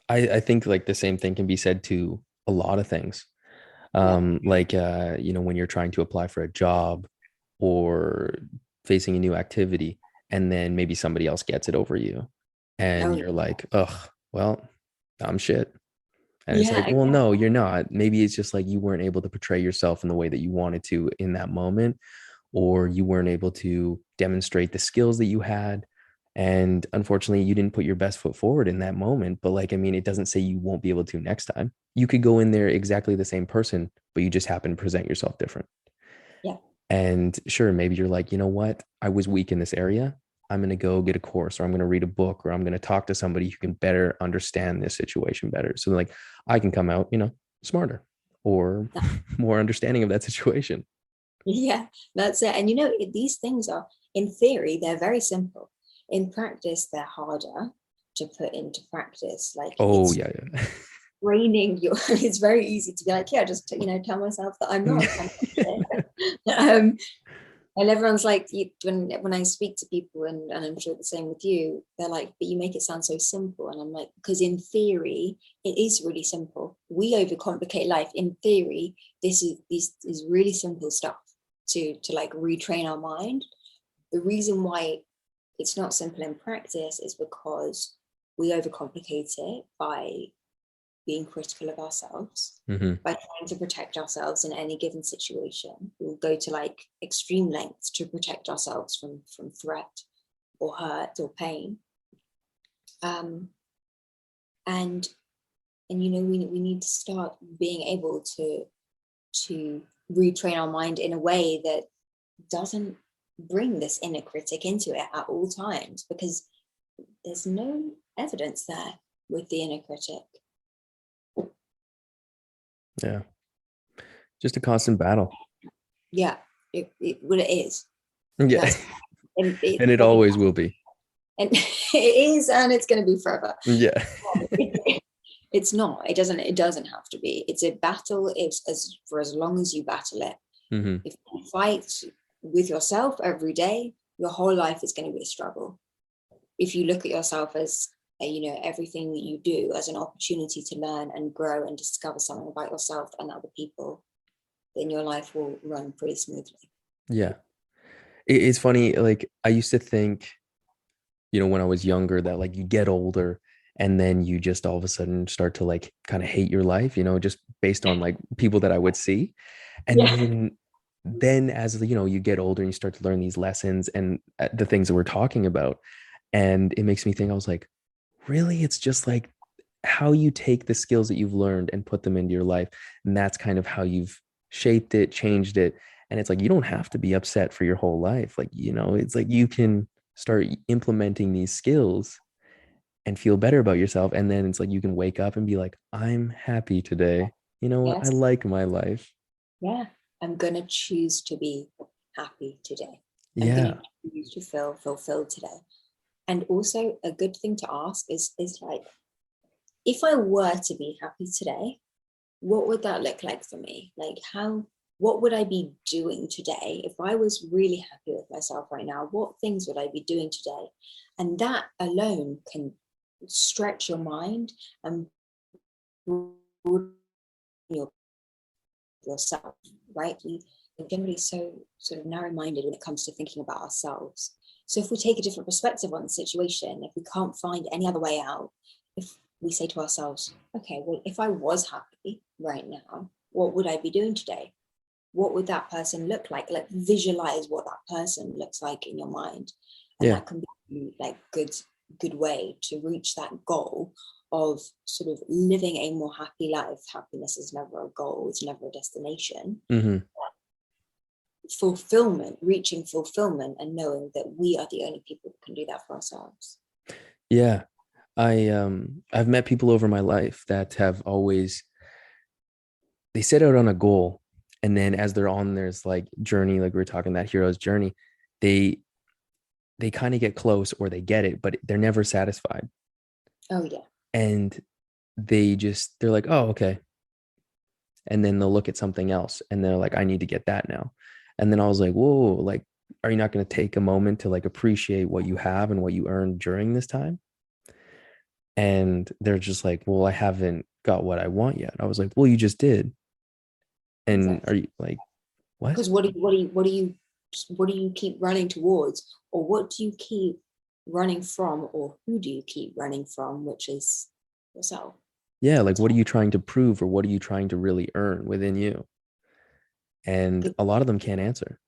I think like the same thing can be said to a lot of things. Yeah. Like when you're trying to apply for a job or facing a new activity, and then maybe somebody else gets it over you, and Oh, you're like, ugh, well, I'm shit. And it's yeah, like, well, exactly. no, you're not. Maybe it's just like you weren't able to portray yourself in the way that you wanted to in that moment, or you weren't able to demonstrate the skills that you had. And unfortunately, you didn't put your best foot forward in that moment. But like, I mean, it doesn't say you won't be able to next time. You could go in there exactly the same person, but you just happen to present yourself different. Yeah. And sure, maybe you're like, you know what? I was weak in this area. I'm going to go get a course, or I'm going to read a book, or I'm going to talk to somebody who can better understand this situation better. So like I can come out, smarter or more understanding of that situation. Yeah, that's it. And these things are, in theory, they're very simple. In practice, they're harder to put into practice. Like Oh it's yeah, yeah. training your, it's very easy to be like, yeah, just, tell myself that I'm not. I'm not shit. um, And everyone's like, when I speak to people, and I'm sure the same with you, they're like, but you make it sound so simple. And I'm like, because in theory, it is really simple. We overcomplicate life. In theory, this is really simple stuff to like retrain our mind. The reason why it's not simple in practice is because we overcomplicate it by being critical of ourselves, by trying to protect ourselves in any given situation. We'll go to like extreme lengths to protect ourselves from threat or hurt or pain. And you know, we need to start being able to retrain our mind in a way that doesn't bring this inner critic into it at all times, because there's no evidence there with the inner critic. Yeah. Just a constant battle. Yeah, it is. Yeah. That's, and And it always will be. And it is, and it's going to be forever. Yeah. It's not. It doesn't have to be. It's a battle. It's for as long as you battle it. If you fight with yourself every day, your whole life is going to be a struggle. If you look at yourself as you know, everything that you do as an opportunity to learn and grow and discover something about yourself and other people, then your life will run pretty smoothly. Yeah. It's funny. Like, I used to think, you know, when I was younger, that like you get older and then you just all of a sudden start to like kind of hate your life, you know, just based on like people that I would see. And Yeah. then as you know, you get older and you start to learn these lessons and the things that we're talking about. And it makes me think, I was like, really, it's just like how you take the skills that you've learned and put them into your life. And that's kind of how you've shaped it, changed it. And it's like, you don't have to be upset for your whole life. Like, you know, it's like you can start implementing these skills and feel better about yourself. And then it's like you can wake up and be like, I'm happy today. You know what? I Yes. like my life. Yeah. I'm gonna choose to be happy today. I'm Yeah. gonna choose to feel fulfilled today. And also a good thing to ask is like, if I were to be happy today, what would that look like for me? Like what would I be doing today? If I was really happy with myself right now, what things would I be doing today? And that alone can stretch your mind and broaden yourself, right? We're generally so sort of narrow-minded when it comes to thinking about ourselves. So if we take a different perspective on the situation, if we can't find any other way out, if we say to ourselves, okay, well, if I was happy right now, what would I be doing today? What would that person look like? Like, visualize what that person looks like in your mind. And Yeah. that can be like good way to reach that goal of sort of living a more happy life. Happiness is never a goal, it's never a destination. Fulfillment, reaching fulfillment, and knowing that we are the only people who can do that for ourselves. Yeah. I've met people over my life that have always, they set out on a goal, and then as they're on this like journey, like we were talking, that hero's journey, they kind of get close or they get it, but they're never satisfied. Oh yeah. And they're like, oh, okay. And then they'll look at something else and they're like, I need to get that now. And then I was like, whoa, like, are you not going to take a moment to like appreciate what you have and what you earned during this time? And they're just like, well, I haven't got what I want yet. I was like, well, you just did. And Exactly. are you like, what? Because what do you keep running towards, or what do you keep running from, or who do you keep running from, which is yourself. Yeah, like what are you trying to prove or what are you trying to really earn within you? And a lot of them can't answer.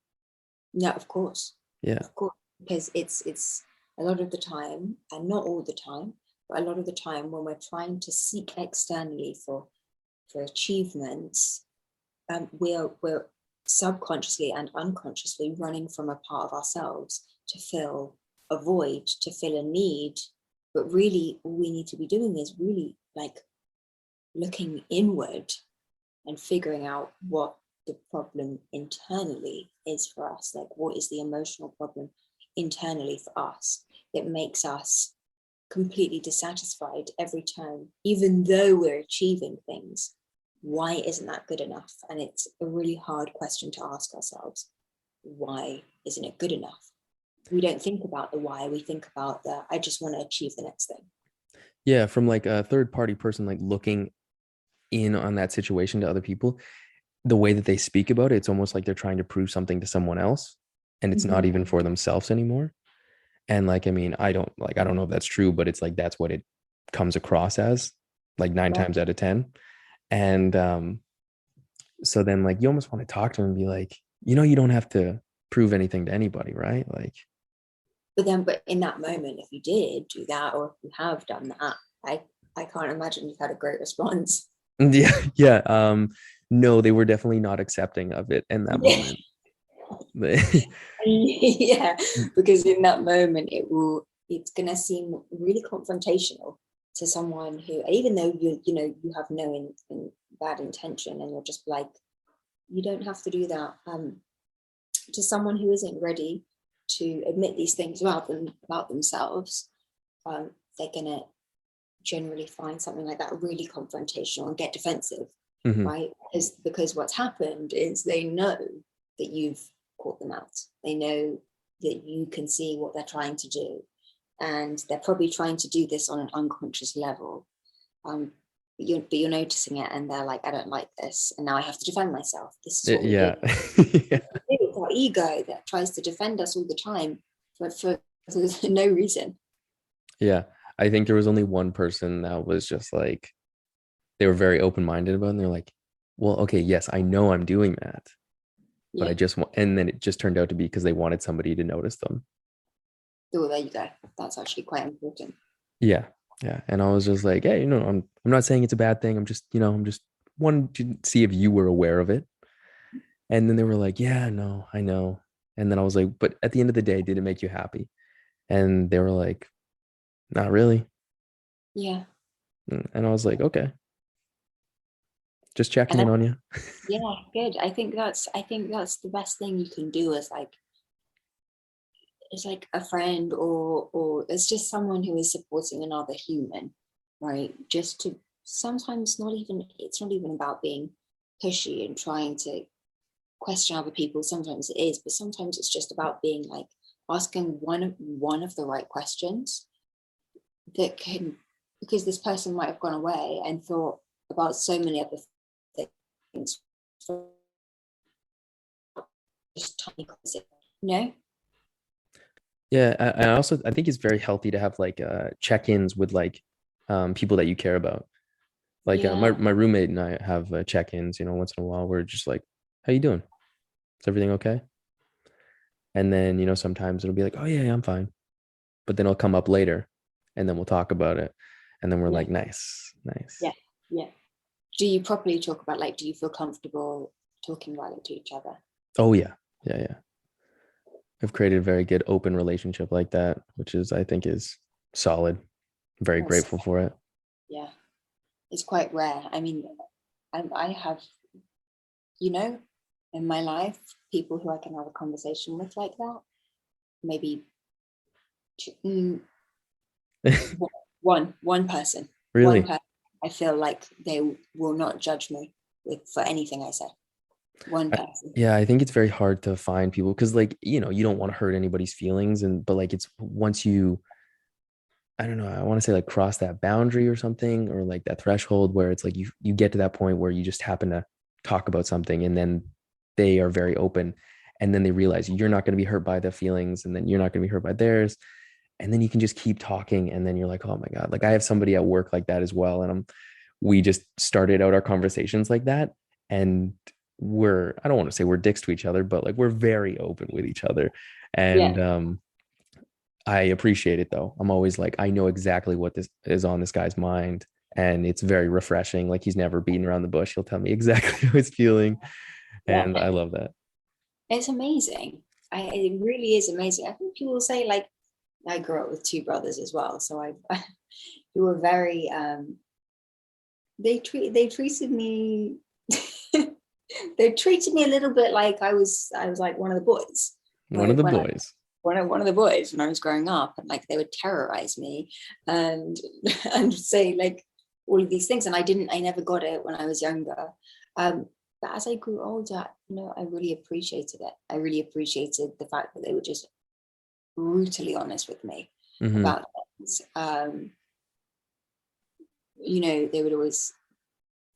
Yeah, of course. Yeah. Of course, because it's a lot of the time, and not all the time, but a lot of the time when we're trying to seek externally for achievements, we're subconsciously and unconsciously running from a part of ourselves to fill a void, to fill a need. But really, all we need to be doing is really like looking inward and figuring out what the problem internally is for us. Like, what is the emotional problem internally for us that makes us completely dissatisfied every time, even though we're achieving things? Why isn't that good enough? And it's a really hard question to ask ourselves. Why isn't it good enough? We don't think about the why. We think about the, I just want to achieve the next thing. Yeah, from like a third party person, like looking in on that situation to other people, the way that they speak about it, it's almost like they're trying to prove something to someone else, and it's not even for themselves anymore. And like, I mean, I don't know if that's true, but it's like that's what it comes across as, like nine Right. times out of 10. And so then like you almost want to talk to them and be like, you don't have to prove anything to anybody, right? Like, But in that moment, if you did do that, or if you have done that, I can't imagine you've had a great response. yeah, yeah. No, they were definitely not accepting of it in that Yeah. moment. Yeah, because in that moment it's gonna seem really confrontational to someone who, even though you have no bad intention, and you're just like, you don't have to do that. To someone who isn't ready to admit these things about themselves, they're gonna generally find something like that really confrontational and get defensive, Mhm. right? Because what's happened is they know that you've caught them out. They know that you can see what they're trying to do, and they're probably trying to do this on an unconscious level. But you're noticing it, and they're like, I don't like this, and now I have to defend myself. This is what we do. Yeah. Yeah. It's our ego that tries to defend us all the time for no reason. Yeah. I think there was only one person that was just like, they were very open-minded about it, and they're like, well, okay, yes, I know I'm doing that, but I Yeah. just want, and then it just turned out to be because they wanted somebody to notice them. Oh, there you go. That's actually quite important. Yeah. Yeah. And I was just like, hey, I'm not saying it's a bad thing. I'm just wanting to see if you were aware of it. And then they were like, yeah, no, I know. And then I was like, but at the end of the day, did it make you happy? And they were like, not really. Yeah. And I was like, okay, just checking And I, in on you. yeah, good. I think that's the best thing you can do, is like, it's like a friend, or it's just someone who is supporting another human, right? Just to, sometimes it's not even about being pushy and trying to question other people. Sometimes it is, but sometimes it's just about being like, asking one of the right questions that can, because this person might have gone away and thought about so many other things, just tiny concept, Yeah. I think it's very healthy to have like check-ins with like people that you care about. Like Yeah. my roommate and I have check-ins, once in a while. We're just like, how you doing? Is everything okay? And then, sometimes it'll be like, oh yeah, yeah, I'm fine. But then it'll come up later and then we'll talk about it. And then we're Yeah. like, nice, nice. Yeah. Yeah. Do you properly talk about, like, do you feel comfortable talking about it to each other? Oh yeah. Yeah, yeah. I've created a very good open relationship like that, which is I think is solid. I'm very That's, grateful for it. yeah, it's quite rare. I mean, I have, in my life, people who I can have a conversation with like that. Maybe two, one person, one Really? person. I feel like they will not judge me for anything I say. One person. Yeah, I think it's very hard to find people because like, you don't want to hurt anybody's feelings but like it's once you I don't know, I want to say like cross that boundary or something or like that threshold where it's like you get to that point where you just happen to talk about something and then they are very open and then they realize you're not going to be hurt by the feelings and then you're not going to be hurt by theirs and then you can just keep talking and then you're like, oh my god, like I have somebody at work like that as well and we just started out our conversations like that and I don't want to say we're dicks to each other but like we're very open with each other Yeah. and I appreciate it though. I'm always like, I know exactly what this is on this guy's mind. And it's very refreshing. Like he's never beaten around the bush. He'll tell me exactly how he's feeling. Yeah. And I love that. It's amazing. It really is amazing. I think people say, like, I grew up with two brothers as well, so who were very they treated me they treated me a little bit like I was like one of the boys. One of Right, the boys. one of the boys when I was growing up, and like they would terrorize me and and say like all of these things, and I never got it when I was younger. but as I grew older, I really appreciated it. I really appreciated the fact that they were just brutally honest with me Mm-hmm. about things. They would always,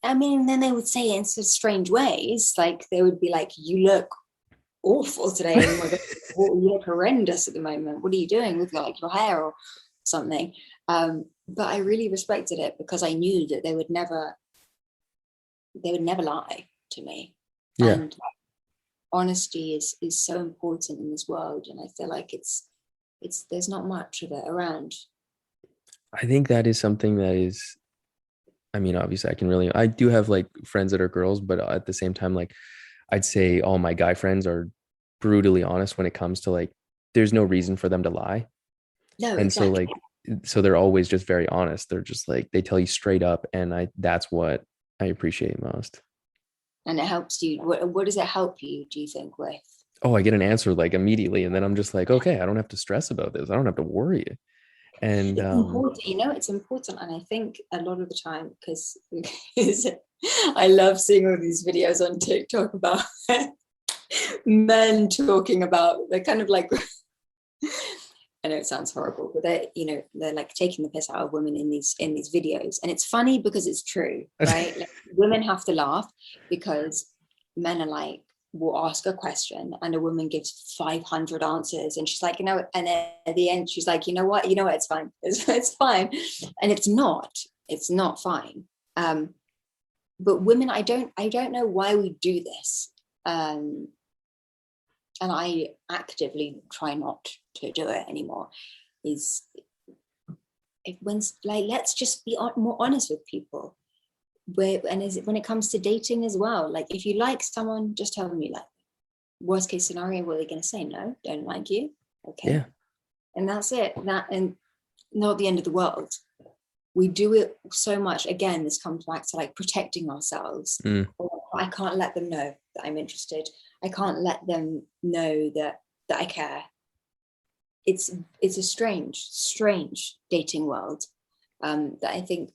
then they would say it in such strange ways. Like they would be like, "You look awful today. Oh my God, you look horrendous at the moment. What are you doing with your hair or something?" But I really respected it because I knew that they would never lie to me. Yeah. And honesty is so important in this world, and I feel like it's there's not much of it around. I think that is something that is, I mean, obviously I do have like friends that are girls, but at the same time, like I'd say all my guy friends are brutally honest when it comes to like, there's no reason for them to lie. No, And so exactly. like, so they're always just very honest. They're just like, they tell you straight up. And that's what I appreciate most. And it helps you. What does it help you, do you think, with? Oh, I get an answer like immediately. And then I'm just like, okay, I don't have to stress about this. I don't have to worry. And It's important, it's important. And I think a lot of the time, because I love seeing all these videos on TikTok about men talking about, they're kind of like, I know it sounds horrible, but they're like taking the piss out of women in these videos. And it's funny because it's true, right? Like, women have to laugh because men are like, will ask a question and a woman gives 500 answers and she's like, and then at the end she's like, what, it's fine. It's fine. And it's not fine. But women, I don't know why we do this. And I actively try not to do it anymore, is let's just be more honest with people. When it comes to dating as well, like if you like someone, just tell them you like them. Worst case scenario, what are they going to say? No, don't like you. Okay. yeah. And that's it. And not the end of the world. We do it so much. Again, this comes back to like protecting ourselves. Mm. I can't let them know that I'm interested. I can't let them know that I care. It's a strange dating world, that I think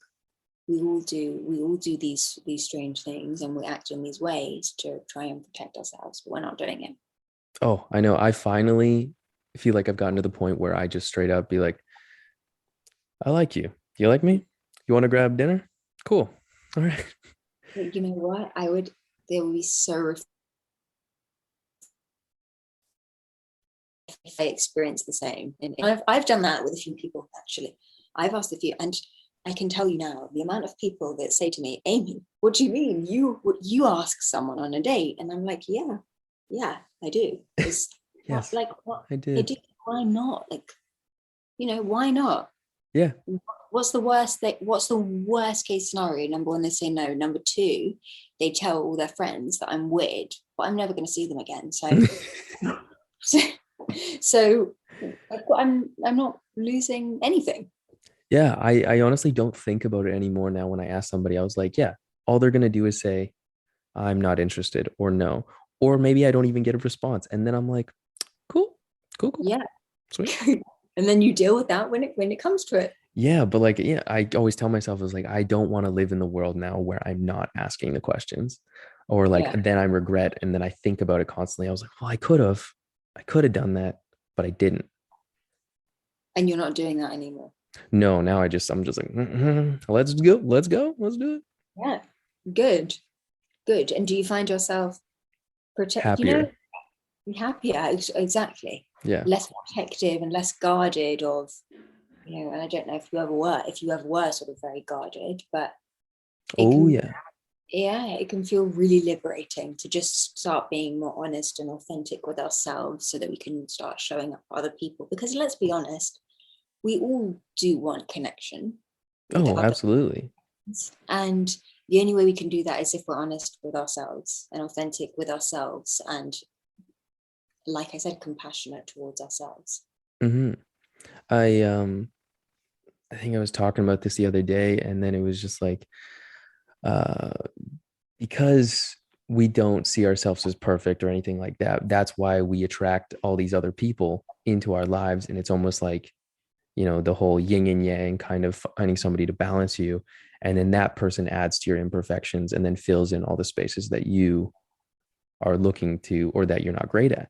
we all do these strange things, and we act in these ways to try and protect ourselves, but we're not doing it. Oh, I know. I finally feel like I've gotten to the point where I just straight up be like, I like you. Do you like me? You want to grab dinner? Cool. All right. But you know what? They would be so if I experience the same. And I've done that with a few people, actually. I've asked a few, and I can tell you now, the amount of people that say to me, "Amy, what do you mean? You ask someone on a date?" And I'm like, yeah, I do. Because Yes, what I I did. do, why not? Like, why not? Yeah. What's the worst case scenario? Number one, they say no. Number two, they tell all their friends that I'm weird, but I'm never going to see them again. So, so, so I'm not losing anything. Yeah, I honestly don't think about it anymore now. When I ask somebody, I was like, yeah, all they're gonna do is say, I'm not interested or no. Or maybe I don't even get a response. And then I'm like, cool, cool, cool, Yeah. sweet. And then you deal with that when it comes to it. Yeah, but like, yeah, I always tell myself, I was like, I don't want to live in the world now where I'm not asking the questions. Or like Yeah. then I regret and then I think about it constantly. I was like, well, I could have done that, but I didn't. And you're not doing that anymore. No, now I'm just like, let's go, let's do it. Yeah. Good. Good. And do you find yourself Happier. happier? Exactly. Yeah. Less protective and less guarded of, and I don't know if you ever were sort of very guarded, but it Oh can, yeah. yeah, it can feel really liberating to just start being more honest and authentic with ourselves so that we can start showing up for other people. Because let's be honest, we all do want connection with Oh, other absolutely. people. And the only way we can do that is if we're honest with ourselves and authentic with ourselves. And like I said, compassionate towards ourselves. Hmm. I I think I was talking about this the other day, and then it was just like, uh, because we don't see ourselves as perfect or anything like that. That's why we attract all these other people into our lives, and it's almost like, the whole yin and yang, kind of finding somebody to balance you. And then that person adds to your imperfections and then fills in all the spaces that you are looking to, or that you're not great at.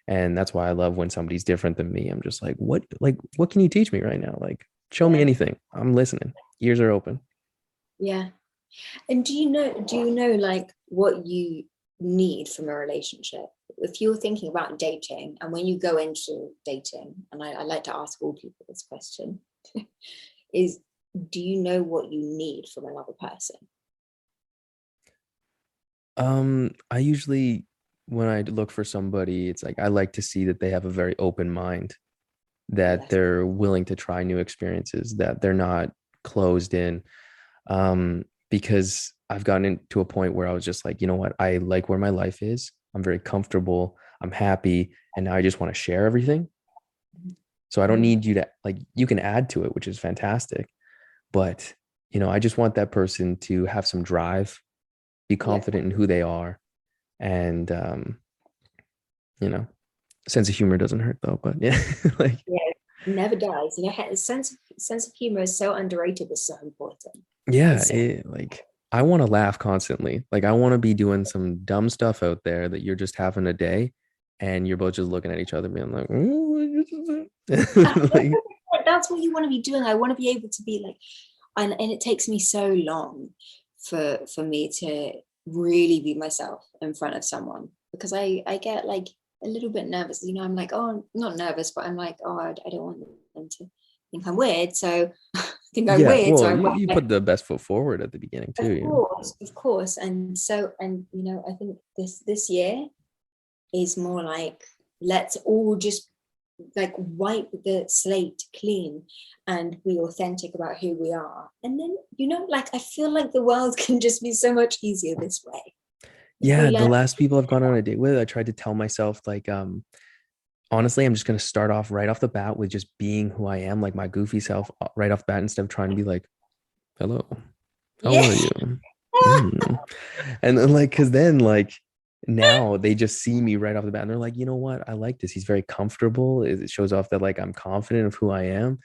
And that's why I love when somebody's different than me. I'm just what can you teach me right now? Like, show me Yeah. anything. I'm listening. Ears are open. Yeah. And do you know like what you need from a relationship? If you're thinking about dating, and when you go into dating, and I like to ask all people this question, is, do you know what you need from another person? I usually, when I look for somebody, it's like I like to see that they have a very open mind, that Yes. they're willing to try new experiences, that they're not closed in. Because I've gotten into a point where I was just like, you know what, I like where my life is. I'm very comfortable. I'm happy. And now I just want to share everything. So I don't Mm. need you to, like, you can add to it, which is fantastic. But, I just want that person to have some drive, be Yeah. confident in who they are. And, you know, sense of humor doesn't hurt though, but yeah, like, Yeah. It never dies. Sense of humor is so underrated, but so important. yeah, It's so, like, I want to laugh constantly. Like, I want to be doing some dumb stuff out there that you're just having a day and you're both just looking at each other being like, like, that's what you want to be doing. I want to be able to be like, and it takes me so long for me to really be myself in front of someone, because I get like a little bit nervous. I'm like, oh, I'm not nervous, but I'm like, oh, I don't want them to think I'm weird. So I think I'm yeah, weird. So well, I'm you like, put the best foot forward at the beginning too, of course. And so, and I think this year is more like, let's all just like wipe the slate clean and be authentic about who we are. And then, like, I feel like the world can just be so much easier this way. If we Yeah, the learn. last people I've gone on a date with, I tried to tell myself, like, honestly, I'm just gonna start off right off the bat with just being who I am, like my goofy self, right off the bat, instead of trying to be like, hello, how Yeah. are you? Mm. And then, like, because then, like, now they just see me right off the bat and they're like, you know what? I like this. He's very comfortable. It shows off that, like, I'm confident of who I am.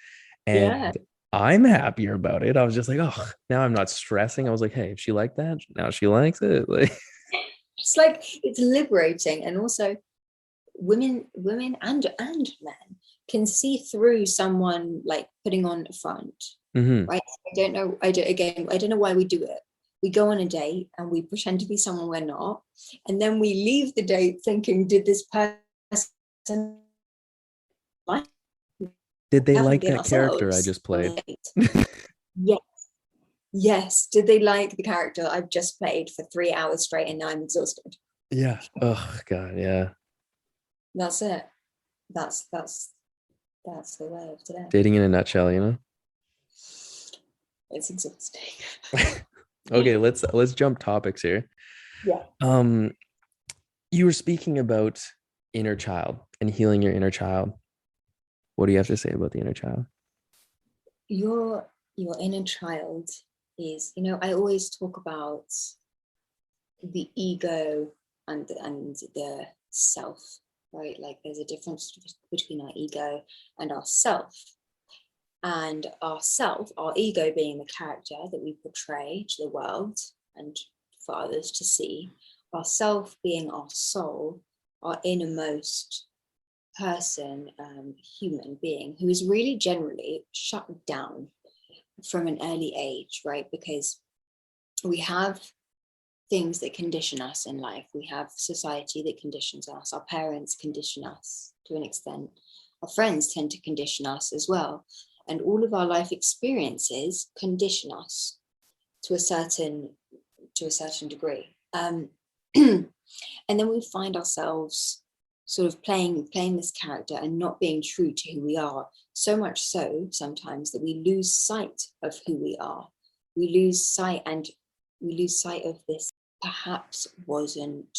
Yeah. And I'm happier about it. I was just like, oh, now I'm not stressing. I was like, hey, if she liked that, now she likes it. Like, It's like, it's liberating. And also, women and men can see through someone like putting on a front, mhm. right? I don't know why we do it. We go on a date and we pretend to be someone we're not, and then we leave the date thinking, did this person like? Did they Haven't like been that character I ourselves just on played? a date. Yes, yes. Did they like the character I've just played for 3 hours straight and now I'm exhausted? Yeah. Oh God. Yeah. That's it. That's the way of today. Dating in a nutshell. It's exhausting. Okay, let's jump topics here. Yeah. Um, you were speaking about inner child and healing your inner child. What do you have to say about the inner child? Your inner child is, I always talk about the ego and the self, right? Like, there's a difference between our ego and our self. And our ego being the character that we portray to the world and for others to see, our self being our soul, our innermost person, human being, who is really generally shut down from an early age, right? Because we have things that condition us in life. We have society that conditions us. Our parents condition us to an extent. Our friends tend to condition us as well. And all of our life experiences condition us to a certain degree. And then we find ourselves sort of playing this character and not being true to who we are, so much so sometimes that we lose sight of who we are. We lose sight of this perhaps wasn't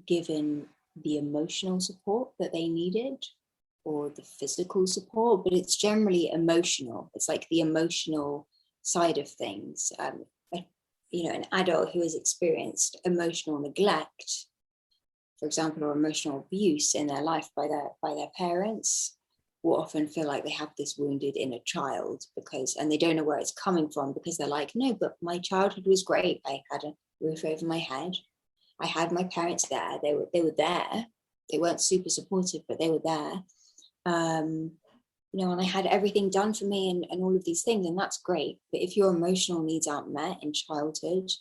given the emotional support that they needed, or the physical support, but it's generally emotional. It's like the emotional side of things. An adult who has experienced emotional neglect, for example, or emotional abuse in their life by their parents, will often feel like they have this wounded inner child and they don't know where it's coming from, because they're like, no, but my childhood was great. I had a roof over my head. I had my parents there. They were there. They weren't super supportive, but they were there. And I had everything done for me and all of these things, and that's great. But if your emotional needs aren't met in childhood,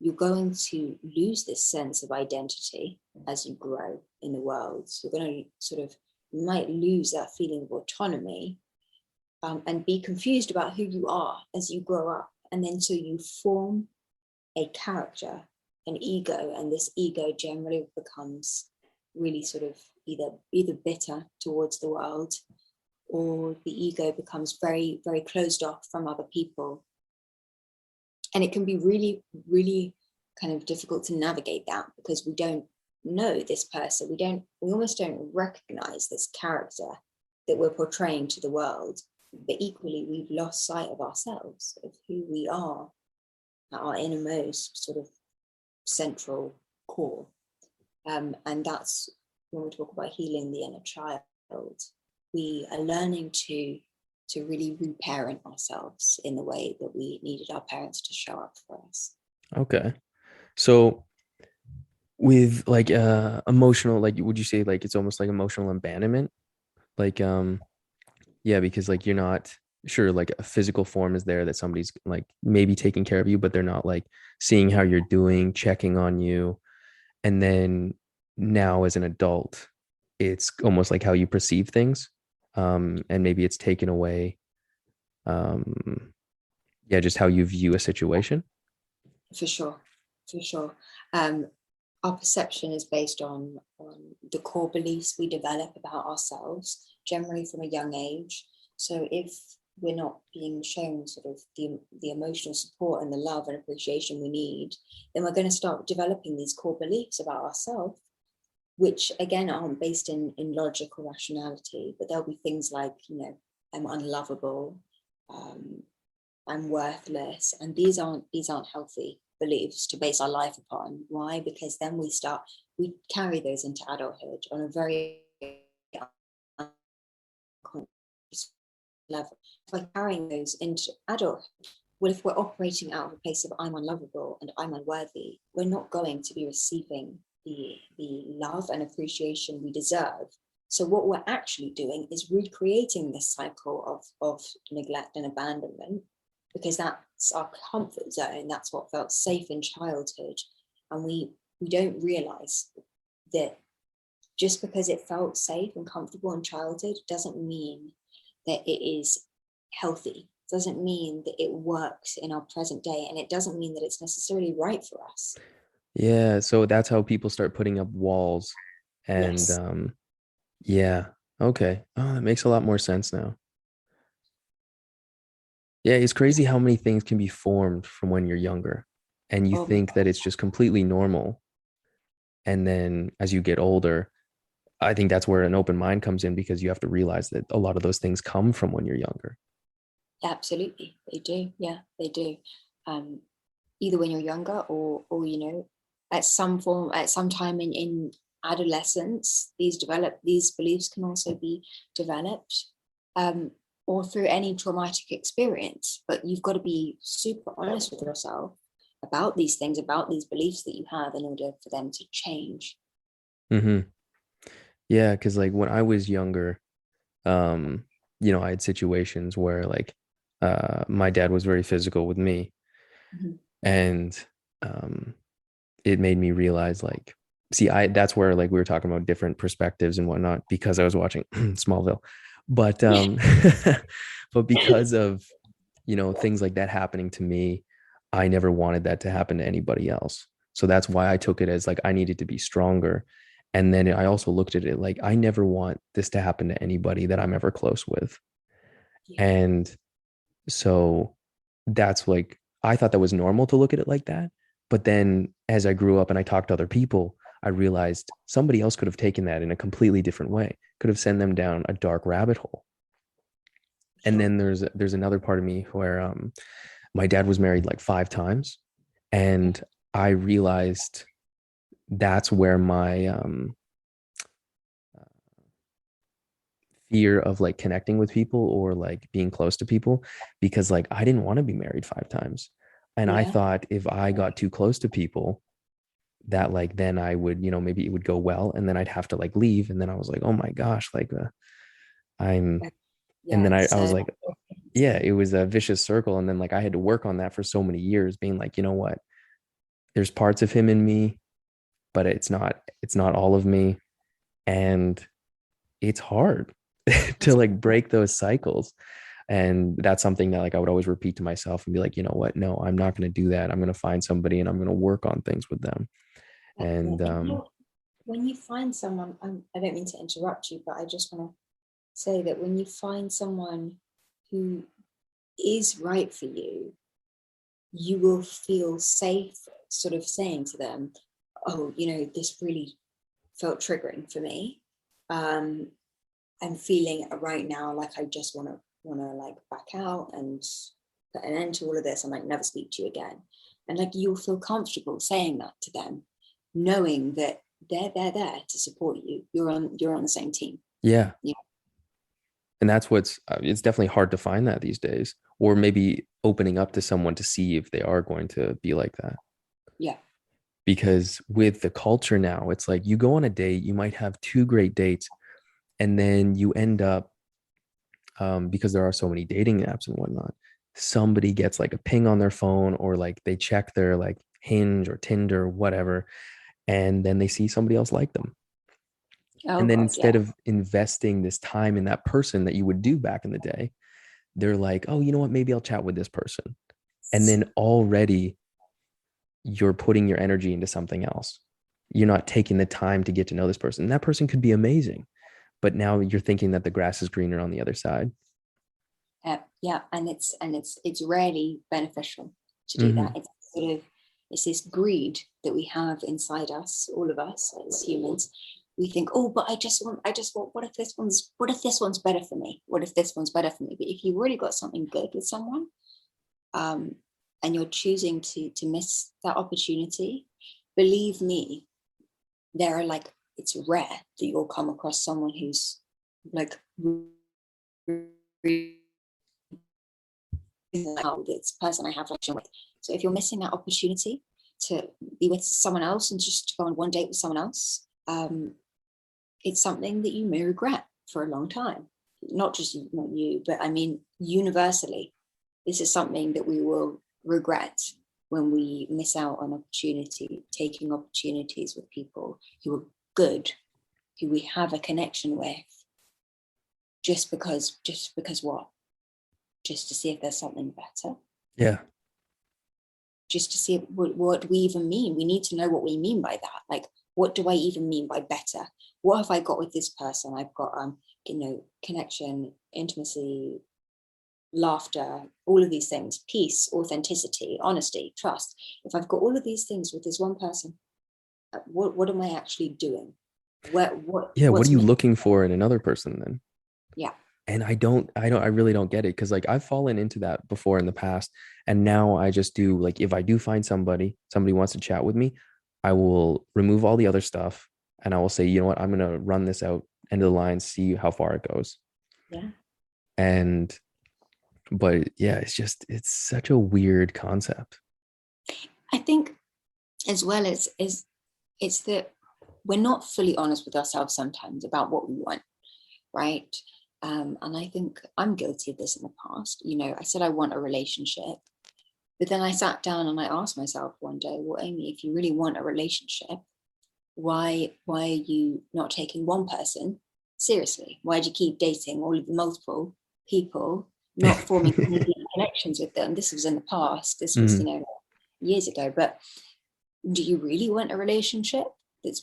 you're going to lose this sense of identity as you grow in the world. So you're going to you might lose that feeling of autonomy, and be confused about who you are as you grow up. And then so you form a character, an ego, and this ego generally becomes really either bitter towards the world, or the ego becomes very, very closed off from other people. And it can be really, really kind of difficult to navigate that, because we don't know this person. We almost don't recognize this character that we're portraying to the world. But equally, we've lost sight of ourselves, of who we are at our innermost sort of central core. And that's when we talk about healing the inner child. We are learning to really reparent ourselves in the way that we needed our parents to show up for us. Okay. So with like emotional, like would you say like it's almost like emotional abandonment? Like yeah, because like you're not sure, like a physical form is there that somebody's like maybe taking care of you, but they're not like seeing how you're doing, checking on you. And then now as an adult, it's almost like how you perceive things. And maybe it's taken away. Yeah, just how you view a situation. For sure. Our perception is based on the core beliefs we develop about ourselves, generally from a young age. So if we're not being shown sort of the emotional support and the love and appreciation we need, then we're going to start developing these core beliefs about ourselves, which again aren't based in logic or rationality, but there'll be things like, I'm unlovable, I'm worthless, and these aren't healthy beliefs to base our life upon. Why? Because then we carry those into adulthood on a very unconscious level. By carrying those into adulthood, well, if we're operating out of a place of I'm unlovable and I'm unworthy, we're not going to be receiving the love and appreciation we deserve. So what we're actually doing is recreating this cycle of neglect and abandonment, because that's our comfort zone. That's what felt safe in childhood. And we don't realize that just because it felt safe and comfortable in childhood doesn't mean that it is healthy, doesn't mean that it works in our present day, and it doesn't mean that it's necessarily right for us. Yeah, so that's how people start putting up walls. And Yes. yeah, okay. Oh, that makes a lot more sense now. Yeah, it's crazy how many things can be formed from when you're younger and you Oh my think that God. it's just completely normal. And then as you get older, I think that's where an open mind comes in, because you have to realize that a lot of those things come from when you're younger. Absolutely, they do. Yeah, they do. Either when you're younger, or at some time in adolescence, these beliefs can also be developed, or through any traumatic experience. But you've got to be super honest with yourself about these things, about these beliefs that you have, in order for them to change. Hmm. Yeah, because like when I was younger, um, I had situations where like my dad was very physical with me, Mhm. and um it made me realize like, see, I that's where like we were talking about different perspectives and whatnot, because I was watching Smallville. But but because of things like that happening to me, I never wanted that to happen to anybody else. So that's why I took it as like I needed to be stronger. And then I also looked at it like I never want this to happen to anybody that I'm ever close with. Yeah. And so that's like, I thought that was normal to look at it like that. But then as I grew up and I talked to other people, I realized somebody else could have taken that in a completely different way, could have sent them down a dark rabbit hole. And Sure. then there's another part of me where my dad was married like 5 times, and I realized that's where my fear of like connecting with people or like being close to people, because like I didn't want to be married 5 times. And I Yeah. thought if I got too close to people, that like then I would, maybe it would go well and then I'd have to like leave. And then I was like, oh my gosh, like I'm, and Yeah. then I was So like, yeah, it was a vicious circle. And then like I had to work on that for so many years, being like, you know what, there's parts of him in me, but it's not all of me. And it's hard to it's like break those cycles. And that's something that like I would always repeat to myself and be like, you know what, no, I'm not going to do that. I'm going to find somebody and I'm going to work on things with them. that's it. And And when you find someone, I don't mean to interrupt you, but I just want to say that when you find someone who is right for you, you will feel safe sort of saying to them, oh, this really felt triggering for me. I'm feeling right now like I just want to like back out and put an end to all of this and like never speak to you again. And like you'll feel comfortable saying that to them, knowing that they're there to support you. You're on the same team. yeah, Yeah. and that's what's it's definitely hard to find that these days, or maybe opening up to someone to see if they are going to be like that. Yeah. Because with the culture now, it's like you go on a date, you might have two great dates, and then you end up, because there are so many dating apps and whatnot, somebody gets like a ping on their phone, or like they check their like Hinge or Tinder or whatever, and then they see somebody else like them. Oh And then God. Yeah. instead of investing this time in that person that you would do back in the day, they're like, oh, you know what? Maybe I'll chat with this person. And then already you're putting your energy into something else. You're not taking the time to get to know this person. And that person could be amazing, but now you're thinking that the grass is greener on the other side. Yeah, and it's rarely beneficial to do that. Mm-hmm. It's this greed that we have inside us, all of us as humans. We think, oh, but I just want. What if this one's better for me? What if this one's better for me? But if you've already got something good with someone, um, and you're choosing to miss that opportunity, believe me, there are like it's rare that you'll come across someone who's like really this person I have like with. So if you're missing that opportunity to be with someone else and just to go on one date with someone else, it's something that you may regret for a long time. Not you, but I mean universally, this is something that we will regret when we miss out on taking opportunities with people who are good, who we have a connection with, just because what? Just to see if there's something better. Yeah. Just to see what we even mean. We need to know what we mean by that. Like, what do I even mean by better? What have I got with this person? I've got, connection, intimacy, laughter, all of these things, peace, authenticity, honesty, trust. If I've got all of these things with this one person, what am I actually doing? Yeah. What are What's you missing? looking for in another person then? Yeah. And I really don't get it. Cause like I've fallen into that before in the past. And now I just do like, if I do find somebody wants to chat with me, I will remove all the other stuff and I will say, you know what, I'm going to run this out end of the line, see how far it goes. Yeah. And, but yeah, it's such a weird concept. I think as well as it's that we're not fully honest with ourselves sometimes about what we want, right? And I think I'm guilty of this in the past. I said I want a relationship, but then I sat down and I asked myself one day, well, Amy, if you really want a relationship, why are you not taking one person seriously? Why do you keep dating all of the multiple people, not forming any deep connections with them? This was in the past. This was, Mhm. years ago. But do you really want a relationship that's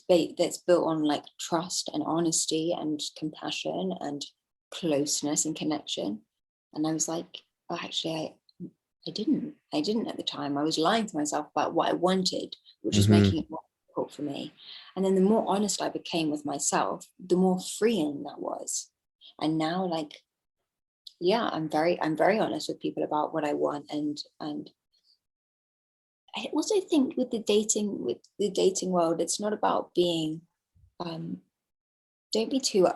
built on like trust and honesty and compassion and closeness and connection? And I was like, oh, actually, I didn't at the time. I was lying to myself about what I wanted, which was making Mhm. it more difficult for me. And then the more honest I became with myself, the more freeing that was. And now, like, yeah, I'm very honest with people about what I want. And I also think with the dating world, it's not about being, don't be too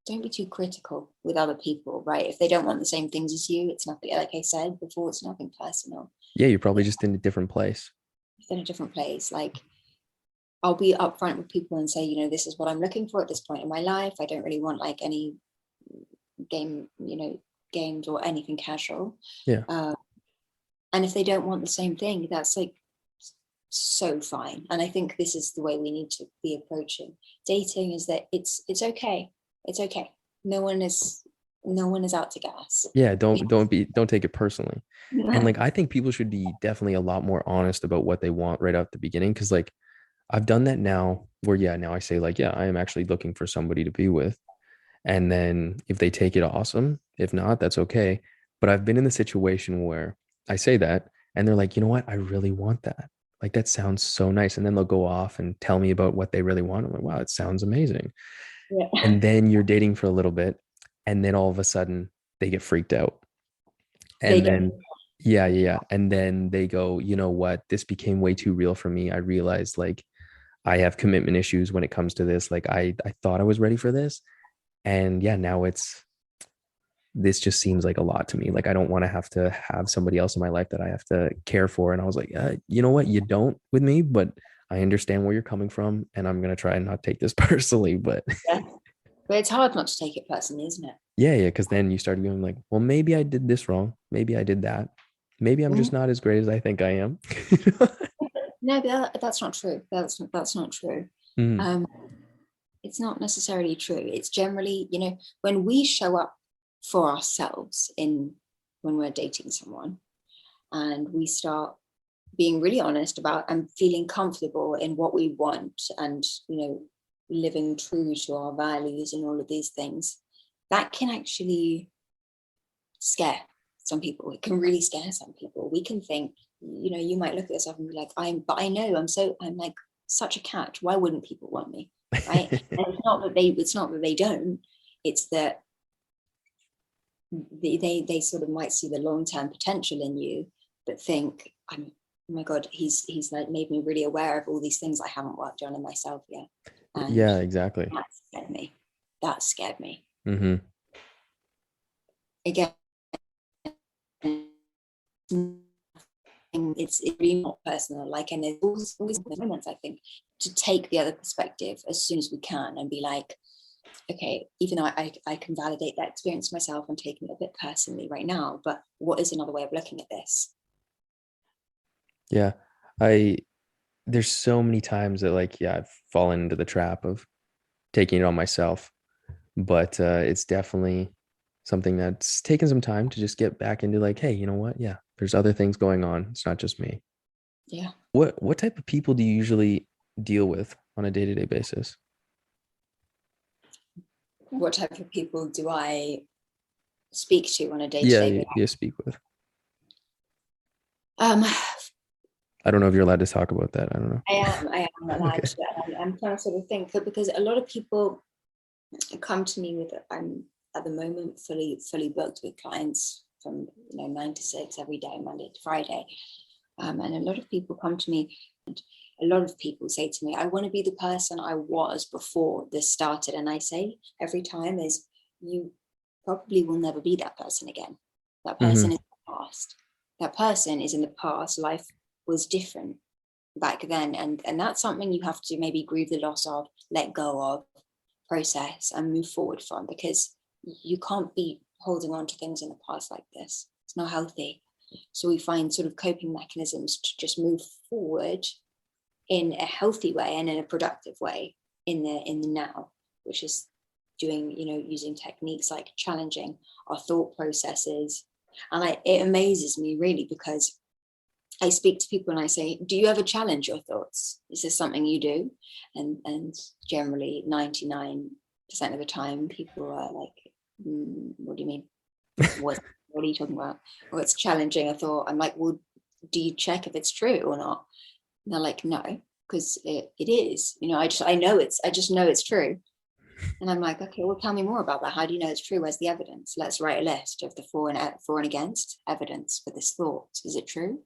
don't be too critical with other people, right? If they don't want the same things as you, it's nothing, like I said before, it's nothing personal. Yeah, you're probably just in a different place. It's in a different place. Like, I'll be upfront with people and say, you know, this is what I'm looking for at this point in my life. I don't really want like any games or anything casual. Yeah. And if they don't want the same thing, that's like so fine. And I think this is the way we need to be approaching dating, is that it's okay. It's okay. No one is out to get us. Yeah, don't take it personally. And like I think people should be definitely a lot more honest about what they want right out the beginning. Cause like I've done that now where now I say like, yeah, I am actually looking for somebody to be with. And then if they take it, awesome. If not, that's okay. But I've been in the situation where I say that and they're like, you know what? I really want that. Like that sounds so nice. And then they'll go off and tell me about what they really want. I'm like, wow, it sounds amazing. Yeah. And then you're dating for a little bit. And then all of a sudden they get freaked out. And then, yeah. And then they go, you know what? This became way too real for me. I realized like I have commitment issues when it comes to this. Like I thought I was ready for this. And yeah, now this just seems like a lot to me. Like I don't want to have somebody else in my life that I have to care for. And I was like, you know what? You don't with me, but I understand where you're coming from. And I'm going to try and not take this personally, but yeah. But it's hard not to take it personally, isn't it? yeah. Cause then you start going like, well, maybe I did this wrong. Maybe I did that. Maybe I'm just not as great as I think I am. No, but that's not true. That's not true. Mm. It's not necessarily true. It's generally, you know, when we show up for ourselves when we're dating someone, and we start being really honest about and feeling comfortable in what we want, and, you know, living true to our values and all of these things, that can actually scare some people. It can really scare some people. We can think, you know, you might look at yourself and be like, I'm like such a catch. Why wouldn't people want me? Right. And it's not that they don't, it's that they sort of might see the long-term potential in you, but think, oh my God, he's like made me really aware of all these things I haven't worked on in myself yet. And Yeah, exactly. That scared me. Mm-hmm. Again, it's really not personal. Like, and there's always moments, I think, to take the other perspective as soon as we can and be like, okay, even though I can validate that experience myself, I'm taking it a bit personally right now, but what is another way of looking at this? Yeah. There's so many times that like, yeah, I've fallen into the trap of taking it on myself, but it's definitely something that's taken some time to just get back into like, hey, you know what? Yeah, there's other things going on. It's not just me. Yeah. What type of people do you usually deal with on a day-to-day basis? What type of people do I speak to on a Yeah, day-to-day basis? you speak with. Um, I don't know if you're allowed to talk about that. I don't know. I am allowed Okay. to. I'm trying to sort of think, because a lot of people come to me with, I'm at the moment fully booked with clients from 9 to 6 every day, Monday to Friday, and a lot of people come to me. And a lot of people say to me, I want to be the person I was before this started. And I say every time is, you probably will never be that person again. That person Mm-hmm. is in the past. That person is in the past. Life was different back then. And that's something you have to maybe grieve the loss of, let go of, process and move forward from, because you can't be holding on to things in the past like this. It's not healthy. So we find sort of coping mechanisms to just move forward in a healthy way and in a productive way in the now, which is doing, using techniques like challenging our thought processes. And it amazes me really, because I speak to people and I say, do you ever challenge your thoughts? Is this something you do? And generally 99% of the time people are like, what do you mean? What are you talking about? Or it's challenging a thought. I'm like, well, do you check if it's true or not? And they're like, no, because it is. I just know it's true. And I'm like, okay, well, tell me more about that. How do you know it's true? Where's the evidence? Let's write a list of the for and against evidence for this thought. Is it true?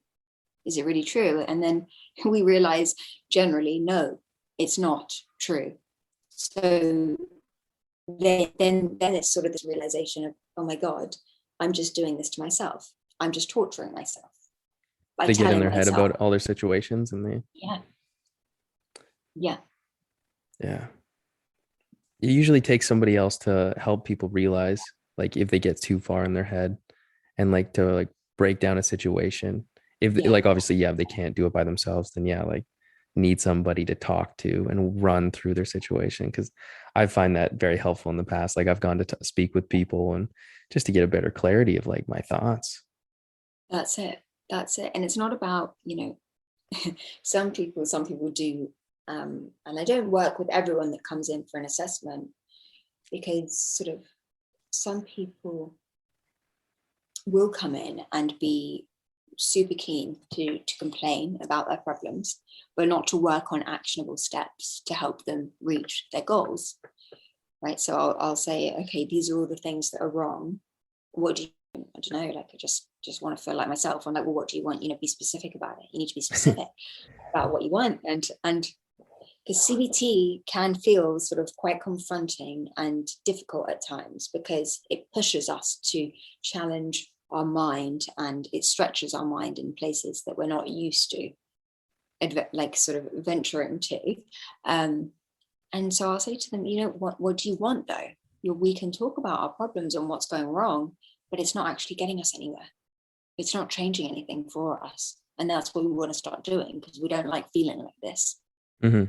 Is it really true? And then we realize generally, no, it's not true. So then it's sort of this realization of, oh my God, I'm just doing this to myself. I'm just torturing myself by They get in telling their head myself, about all their situations and they, yeah, yeah, yeah. It usually takes somebody else to help people realize, like, if they get too far in their head and like to like break down a situation. If yeah, like obviously, yeah, if they can't do it by themselves, then yeah, like need somebody to talk to and run through their situation. Cause I find that very helpful in the past. Like I've gone to speak with people and just to get a better clarity of like my thoughts. that's it. That's it. And it's not about, some people do, and I don't work with everyone that comes in for an assessment, because sort of some people will come in and be super keen to complain about their problems, but not to work on actionable steps to help them reach their goals. Right. So I'll say, okay, these are all the things that are wrong. What do you, I don't know, like I just want to feel like myself. I'm like, well, what do you want? Be specific about it. You need to be specific about what you want. And because CBT can feel sort of quite confronting and difficult at times, because it pushes us to challenge our mind, and it stretches our mind in places that we're not used to, like sort of venturing to. And so I'll say to them, what do you want though? We can talk about our problems and what's going wrong, but it's not actually getting us anywhere. It's not changing anything for us. And that's what we want to start doing, because we don't like feeling like this. Mm-hmm.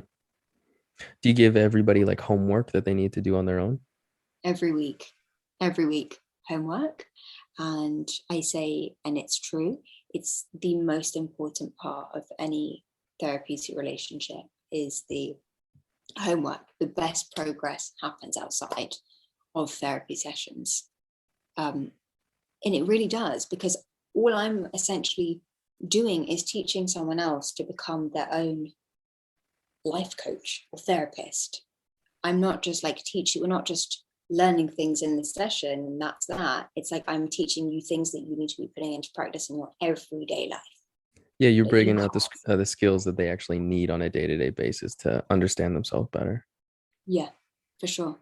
Do you give everybody like homework that they need to do on their own? Every week, homework. And I say, and it's true, it's the most important part of any therapeutic relationship is the homework. The best progress happens outside of therapy sessions. And it really does, because all I'm essentially doing is teaching someone else to become their own life coach or therapist. I'm not just like teaching, we're not just learning things in the session and that's that. It's like I'm teaching you things that you need to be putting into practice in your everyday life. Yeah, you're bringing out the skills that they actually need on a day-to-day basis to understand themselves better. Yeah, for sure.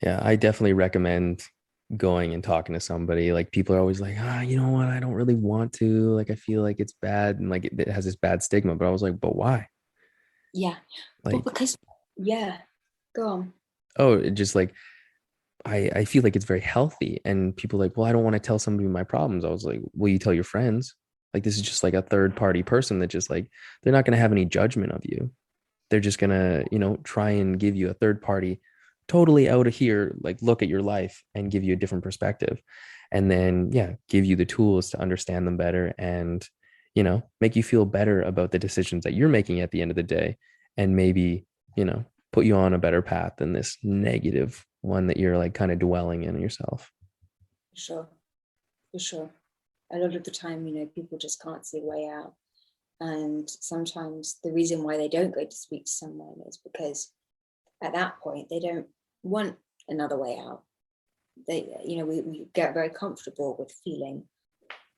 Yeah, I definitely recommend going and talking to somebody. Like people are always like, you know what? I don't really want to. Like I feel like it's bad and like it has this bad stigma. But I was like, but why? Yeah. Well, Like, because, yeah, go on. oh, it just like I feel like it's very healthy. And people are like, well, I don't want to tell somebody my problems. I was like, well, you tell your friends. Like this is just like a third party person that just like they're not gonna have any judgment of you. They're just gonna, try and give you a third party, totally out of here, like look at your life and give you a different perspective. And then, yeah, give you the tools to understand them better and, make you feel better about the decisions that you're making at the end of the day. And maybe, put you on a better path than this negative one that you're like kind of dwelling in yourself. For sure. For sure. A lot of the time, people just can't see a way out. And sometimes the reason why they don't go to speak to someone is because at that point, they don't want another way out. We get very comfortable with feeling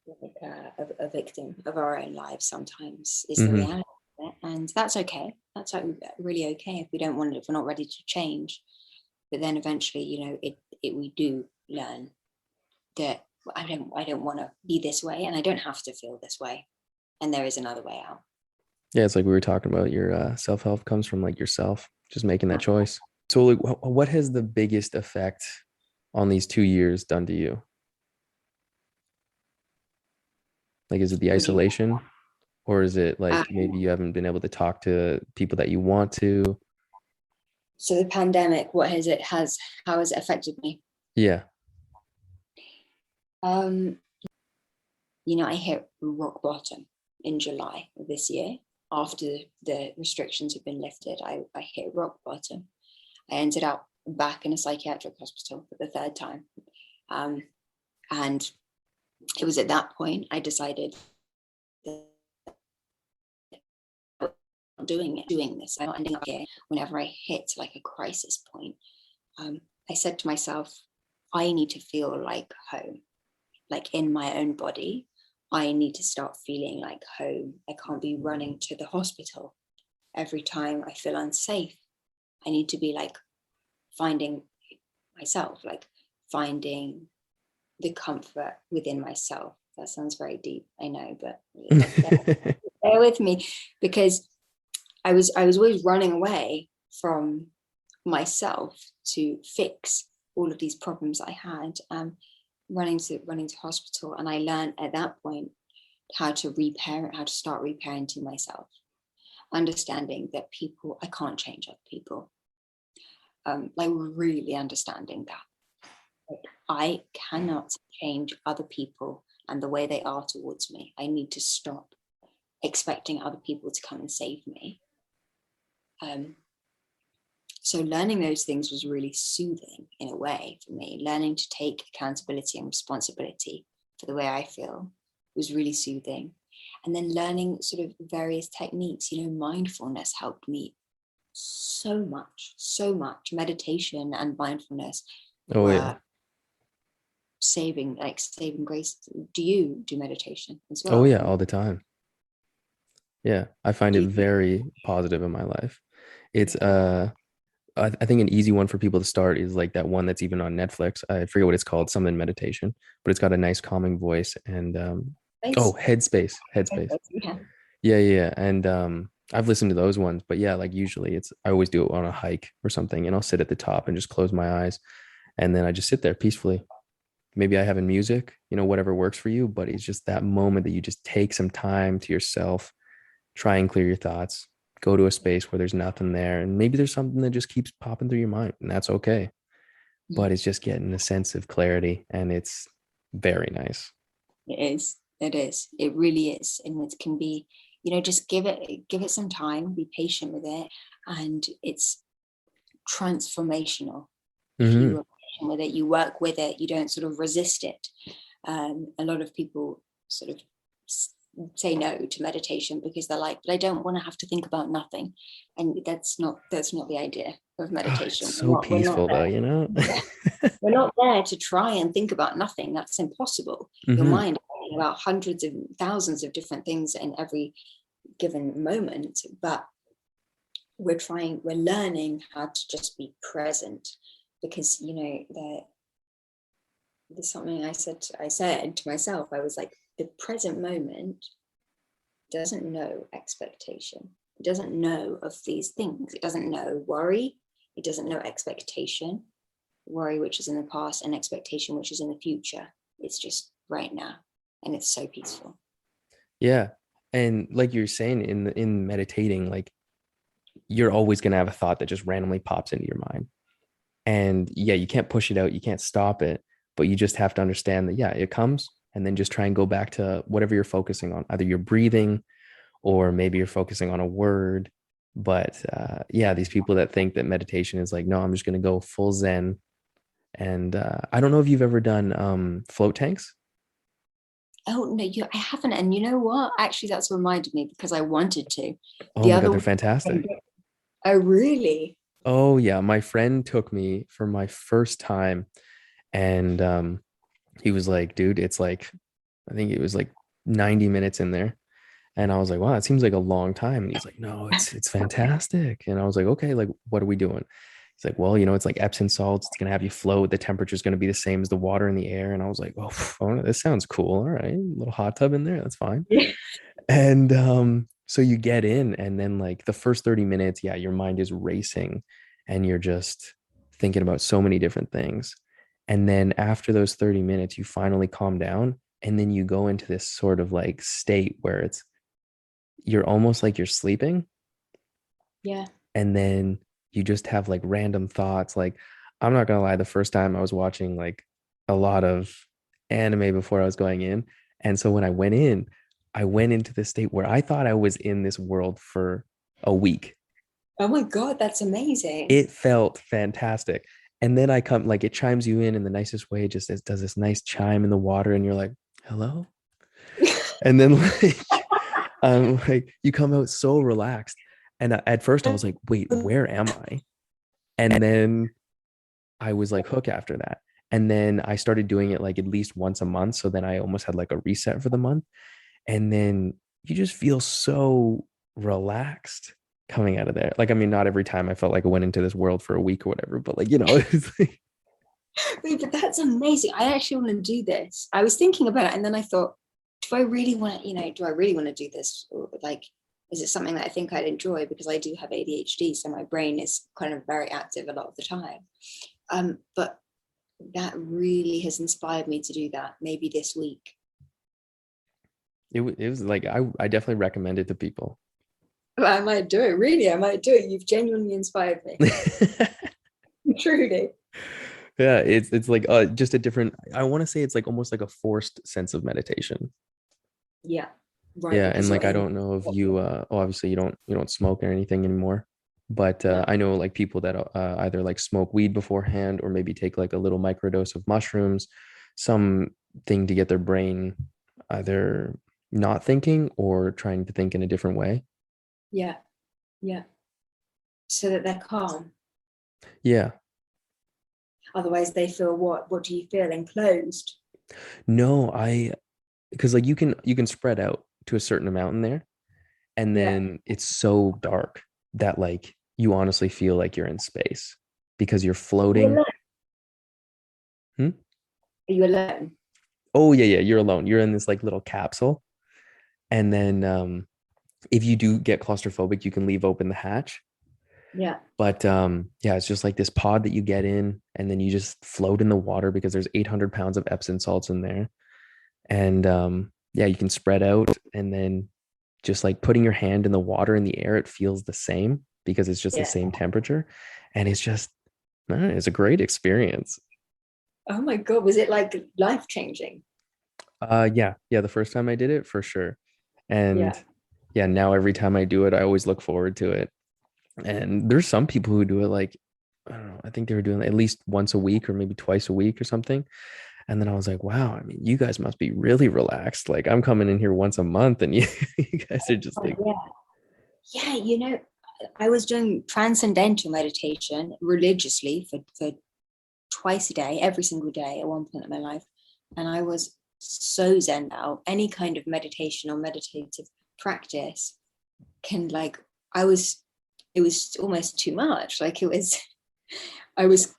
like a victim of our own lives sometimes is the Mm-hmm. reality of it. And that's okay. That's like really okay if we don't want it, if we're not ready to change. But then eventually, we do learn that I don't want to be this way, and I don't have to feel this way. And there is another way out. Yeah, it's like we were talking about your self-help comes from like yourself, just making that choice. So like what has the biggest effect on these 2 years done to you? Like, is it the Would you? isolation or is it like maybe Um, you haven't been able to talk to people that you want to? so the pandemic, how has it affected me? Yeah. Um, I hit rock bottom in July of this year. After the restrictions had been lifted, I hit rock bottom. I ended up back in a psychiatric hospital for the third time. And it was at that point I decided that I'm doing this. I'm not ending up here. Whenever I hit like a crisis point, I said to myself, I need to feel like home, like in my own body. I need to start feeling like home. I can't be running to the hospital every time I feel unsafe. I need to be like finding myself, like finding the comfort within myself. That sounds very deep, I know, but bear with me, because I was always running away from myself to fix all of these problems I had, running to hospital. And I learned at that point how to reparent, how to start reparenting myself, understanding that I can't change other people. Like really understanding that I cannot change other people and the way they are towards me. I need to stop expecting other people to come and save me. So learning those things was really soothing in a way for me. Learning to take accountability and responsibility for the way I feel was really soothing. And then learning sort of various techniques, mindfulness helped me so much. Meditation and mindfulness Oh yeah. were saving grace. Do you do meditation as Oh well? yeah, all the time. Yeah, I find it Do you, very positive in my life. It's I think an easy one for people to start is like that one that's even on Netflix. I forget what it's called, something meditation, but it's got a nice calming voice and oh, Grace? Headspace. Yeah. Yeah, yeah. And I've listened to those ones, but yeah, like usually I always do it on a hike or something, and I'll sit at the top and just close my eyes, and then I just sit there peacefully. Maybe I have in music, whatever works for you, but it's just that moment that you just take some time to yourself, try and clear your thoughts, go to a space where there's nothing there, and maybe there's something that just keeps popping through your mind, and that's okay. But it's just getting a sense of clarity, and it's very nice. It is. It is. It really is. And it can be, just give it some time, be patient with it. And it's transformational. If you Hmm. are patient with it, you work with it, you don't sort of resist it. A lot of people sort of say no to meditation because they're like, but I don't want to have to think about nothing. And that's not the idea of Oh, it's meditation. so We're not peaceful though, you know? there. We're not there to try and think about nothing. That's impossible. Your Hmm. mind is thinking about hundreds of thousands of different things in every given moment, but we're learning how to just be present, because there's something I said to myself. I was like, the present moment doesn't know expectation. It doesn't know of these things. It doesn't know worry. It doesn't know expectation. Worry, which is in the past, and expectation, which is in the future. It's just right now, and it's so peaceful. Yeah. And like you're saying in meditating, like you're always going to have a thought that just randomly pops into your mind. And yeah, you can't push it out, you can't stop it, but you just have to understand that, yeah, it comes, and then just try and go back to whatever you're focusing on. Either you're breathing or maybe you're focusing on a word. But yeah, these people that think that meditation is like, no, I'm just going to go full Zen. And I don't know if you've ever done float tanks. Oh no, I haven't. And you know what? Actually, that's reminded me, because I wanted to. Oh The my God, other they're one. fantastic. Oh really? Oh yeah, my friend took me for my first time, and he was like, dude, it's like, I think it was like 90 minutes in there. And I was like, wow, it seems like a long time. And he's like, no, it's fantastic. And I was like, okay, like what are we doing? He's like, well, it's like Epsom salts. It's gonna have you float. The temperature is gonna be the same as the water in the air. And I was like, oh, this sounds cool. All right, a little hot tub in there. That's fine. Yeah. And so you get in, and then like the first 30 minutes, yeah, your mind is racing and you're just thinking about so many different things. And then after those 30 minutes, you finally calm down. And then you go into this sort of like state where you're almost like you're sleeping. Yeah. And then you just have like random thoughts. Like, I'm not gonna lie, the first time I was watching like a lot of anime before I was going in. And so when I went into this state where I thought I was in this world for a week. Oh my God, that's amazing. It felt fantastic. And then I come, like, it chimes you in the nicest way, just as does this nice chime in the water, and you're like, hello. And then like you come out so relaxed. And at first I was like, wait, where am I? And then I was like hooked after that. And then I started doing it like at least once a month. So then I almost had like a reset for the month. And then you just feel so relaxed coming out of there. Like, I mean, not every time I felt like I went into this world for a week or whatever, but like, it's like, Wait, but that's amazing. I actually want to do this. I was thinking about it, and then I thought, do I really want to, do I really want to do this? Or like, is it something that I think I'd enjoy? Because I do have ADHD, so my brain is kind of very active a lot of the time. But that really has inspired me to do that maybe this week. It was like I definitely recommend it to people. Well, I might do it. Really, I might do it. You've genuinely inspired me. Truly. Yeah, it's like just a different, I want to say it's like almost like a forced sense of meditation. Yeah. Right. Yeah, Because and you're like I in. don't know if you obviously you don't smoke or anything anymore, but No. I know like people that either like smoke weed beforehand or maybe take like a little microdose of mushrooms, something to get their brain either not thinking or trying to think in a different way. Yeah. Yeah. So that they're calm. Yeah. Otherwise, they feel what? What do you feel? Enclosed. No, I because like you can spread out to a certain amount in there, and Yeah. then it's so dark that like you honestly feel like you're in space because you're Are you floating. alone? Hmm? Are you alone? Oh yeah, yeah, you're alone. You're in this like little capsule. And then if you do get claustrophobic, you can leave open the hatch. Yeah. But yeah, it's just like this pod that you get in, and then you just float in the water because there's 800 pounds of Epsom salts in there. And yeah, you can spread out, and then just like putting your hand in the water in the air, it feels the same because it's just the Yeah. same temperature. And it's just, it's a great experience. Oh my God. Was it like life changing? Yeah, yeah, the first time I did it for sure. And Yeah. yeah, now every time I do it, I always look forward to it. And there's some people who do it like, I don't know, I think they were doing it at least once a week or maybe twice a week or something. And then I was like, wow, I mean, you guys must be really relaxed. Like I'm coming in here once a month and you, you guys are just Oh, like, yeah. Yeah. I was doing transcendental meditation religiously for twice a day, every single day at one point in my life. And I was so zen out. Any kind of meditation or meditative practice can like, I was, it was almost too much. Like I was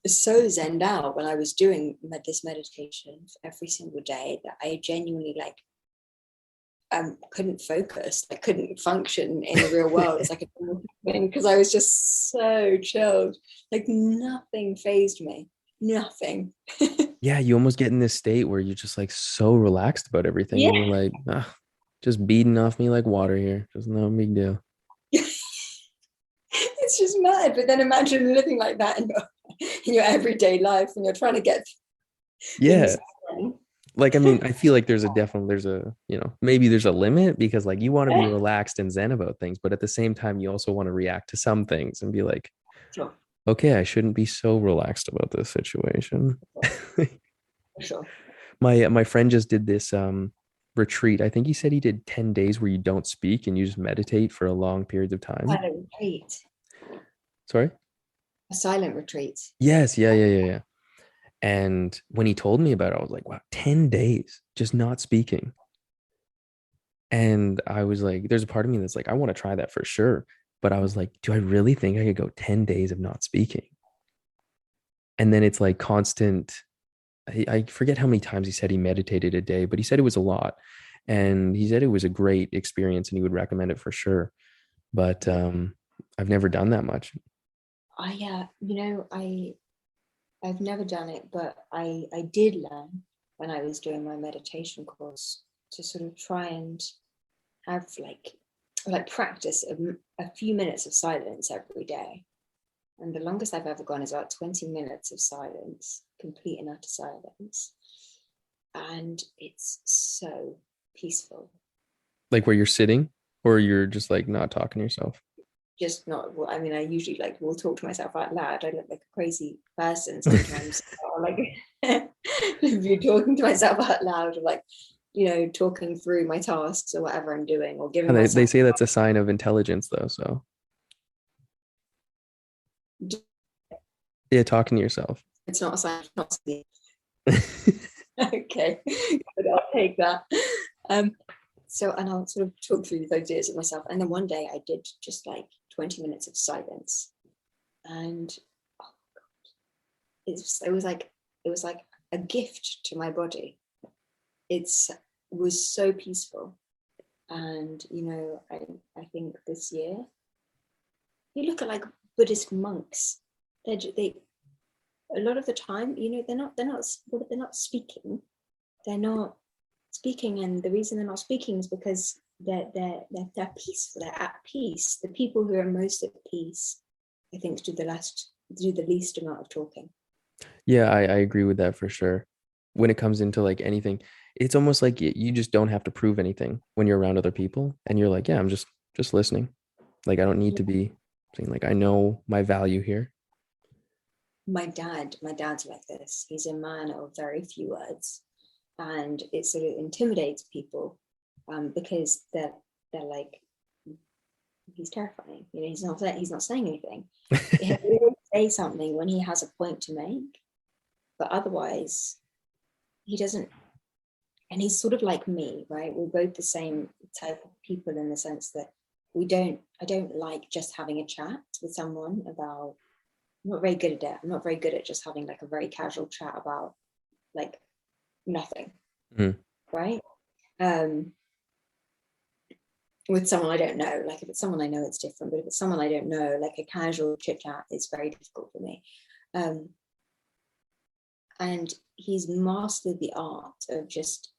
so zen out when I was doing this meditation every single day that I genuinely like couldn't focus. I couldn't function in the real world as like a normal thing because I was just so chilled. Like nothing phased me. Nothing. yeah, you almost get in this state where you're just like so relaxed about everything. And Yeah. you're like, ah, just beating off me like water here. Just no big deal. It's just mad. But then imagine living like that in your everyday life and you're trying to get Yeah. things done. Like, I mean, I feel like there's a, maybe there's a limit because like you want to be Yeah, relaxed and zen about things, but at the same time, you also want to react to some things and be like, sure, okay, I shouldn't be so relaxed about this situation. for sure. My friend just did this retreat. I think he said he did 10 days where you don't speak and you just meditate for a long periods of time. Silent retreat. Sorry? A silent retreat. Yes, yeah, yeah, yeah, yeah. And when he told me about it, I was like, wow, 10 days just not speaking. And I was like, there's a part of me that's like, I want to try that for sure. But I was like, do I really think I could go 10 days of not speaking? And then it's like constant. I forget how many times he said he meditated a day, but he said it was a lot. And he said it was a great experience and he would recommend it for sure. But I've never done that much. I've never done it, but I did learn when I was doing my meditation course to sort of try and have like practice a few minutes of silence every day. And the longest I've ever gone is about 20 minutes of silence, complete and utter silence. And it's so peaceful. Like where you're sitting or you're just like not talking to yourself. Just not, well, I mean, I usually like will talk to myself out loud. I look like a crazy person sometimes. Or like if you're talking to myself out loud or like, talking through my tasks or whatever I'm doing or giving And they myself say that's a sign of intelligence though. So yeah, talking to yourself. it's not a sign of not sleep. Okay, but I'll take that. So, and I'll sort of talk through these ideas with myself. And then one day I did just like 20 minutes of silence. And oh, it was like a gift to my body. It was so peaceful. And I think this year, you look at like Buddhist monks, they a lot of the time, they're not speaking. They're not speaking, and the reason they're not speaking is because they're peaceful. They're at peace. The people who are most at peace, I think, do the least amount of talking. Yeah, I agree with that for sure. When it comes into like anything, it's almost like you just don't have to prove anything when you're around other people, and you're like, yeah, I'm just listening. Like I don't need to be saying like I know my value here. My dad's like this. He's a man of very few words, and it sort of intimidates people, because they're like, he's terrifying. He's not saying anything. He'll say something when he has a point to make, but otherwise he doesn't. And he's sort of like me, right? We're both the same type of people in the sense that I don't like just having a chat with someone about. I'm not very good at it. I'm not very good at just having like a very casual chat about like nothing, Mm. right? Um, with someone I don't know. Like if it's someone I know, it's different. But if it's someone I don't know, like a casual chit chat is very difficult for me. Um, and he's mastered the art of just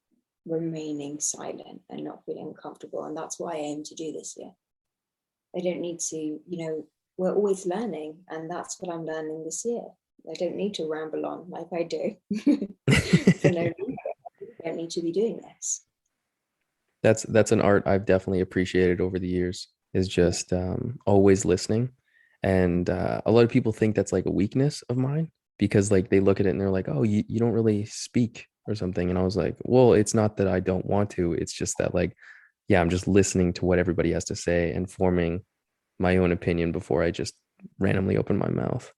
remaining silent and not feeling uncomfortable. And that's why I aim to do this year. I don't need to, we're always learning, and that's what I'm learning this year. I don't need to ramble on like I do for no reason. I don't need to be doing this. That's an art I've definitely appreciated over the years, is just always listening. And a lot of people think that's like a weakness of mine because like they look at it and they're like, oh, you don't really speak or something. And I was like, well, it's not that I don't want to. It's just that like, yeah, I'm just listening to what everybody has to say and forming my own opinion before I just randomly open my mouth.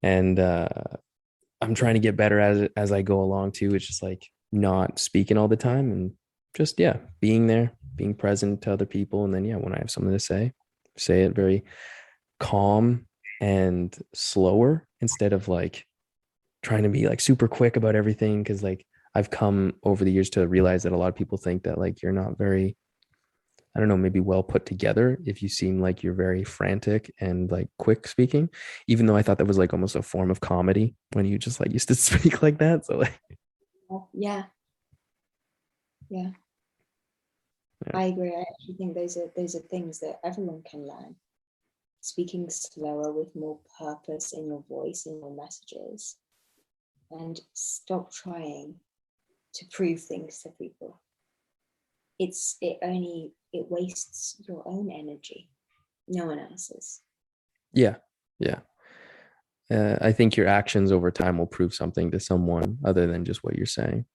And I'm trying to get better at it as I go along too. It's just like not speaking all the time and just, yeah, being there, being present to other people. And then, yeah, when I have something to say it very calm and slower instead of like trying to be like super quick about everything. Cause like I've come over the years to realize that a lot of people think that like you're not very, I don't know, maybe well put together if you seem like you're very frantic and like quick speaking, even though I thought that was like almost a form of comedy when you just like used to speak like that. So like, Yeah, yeah, yeah. I agree. I actually think those are things that everyone can learn. Speaking slower with more purpose in your voice, in your messages, and stop trying to prove things to people. It wastes your own energy, no one else's. Yeah. Yeah. I think your actions over time will prove something to someone other than just what you're saying.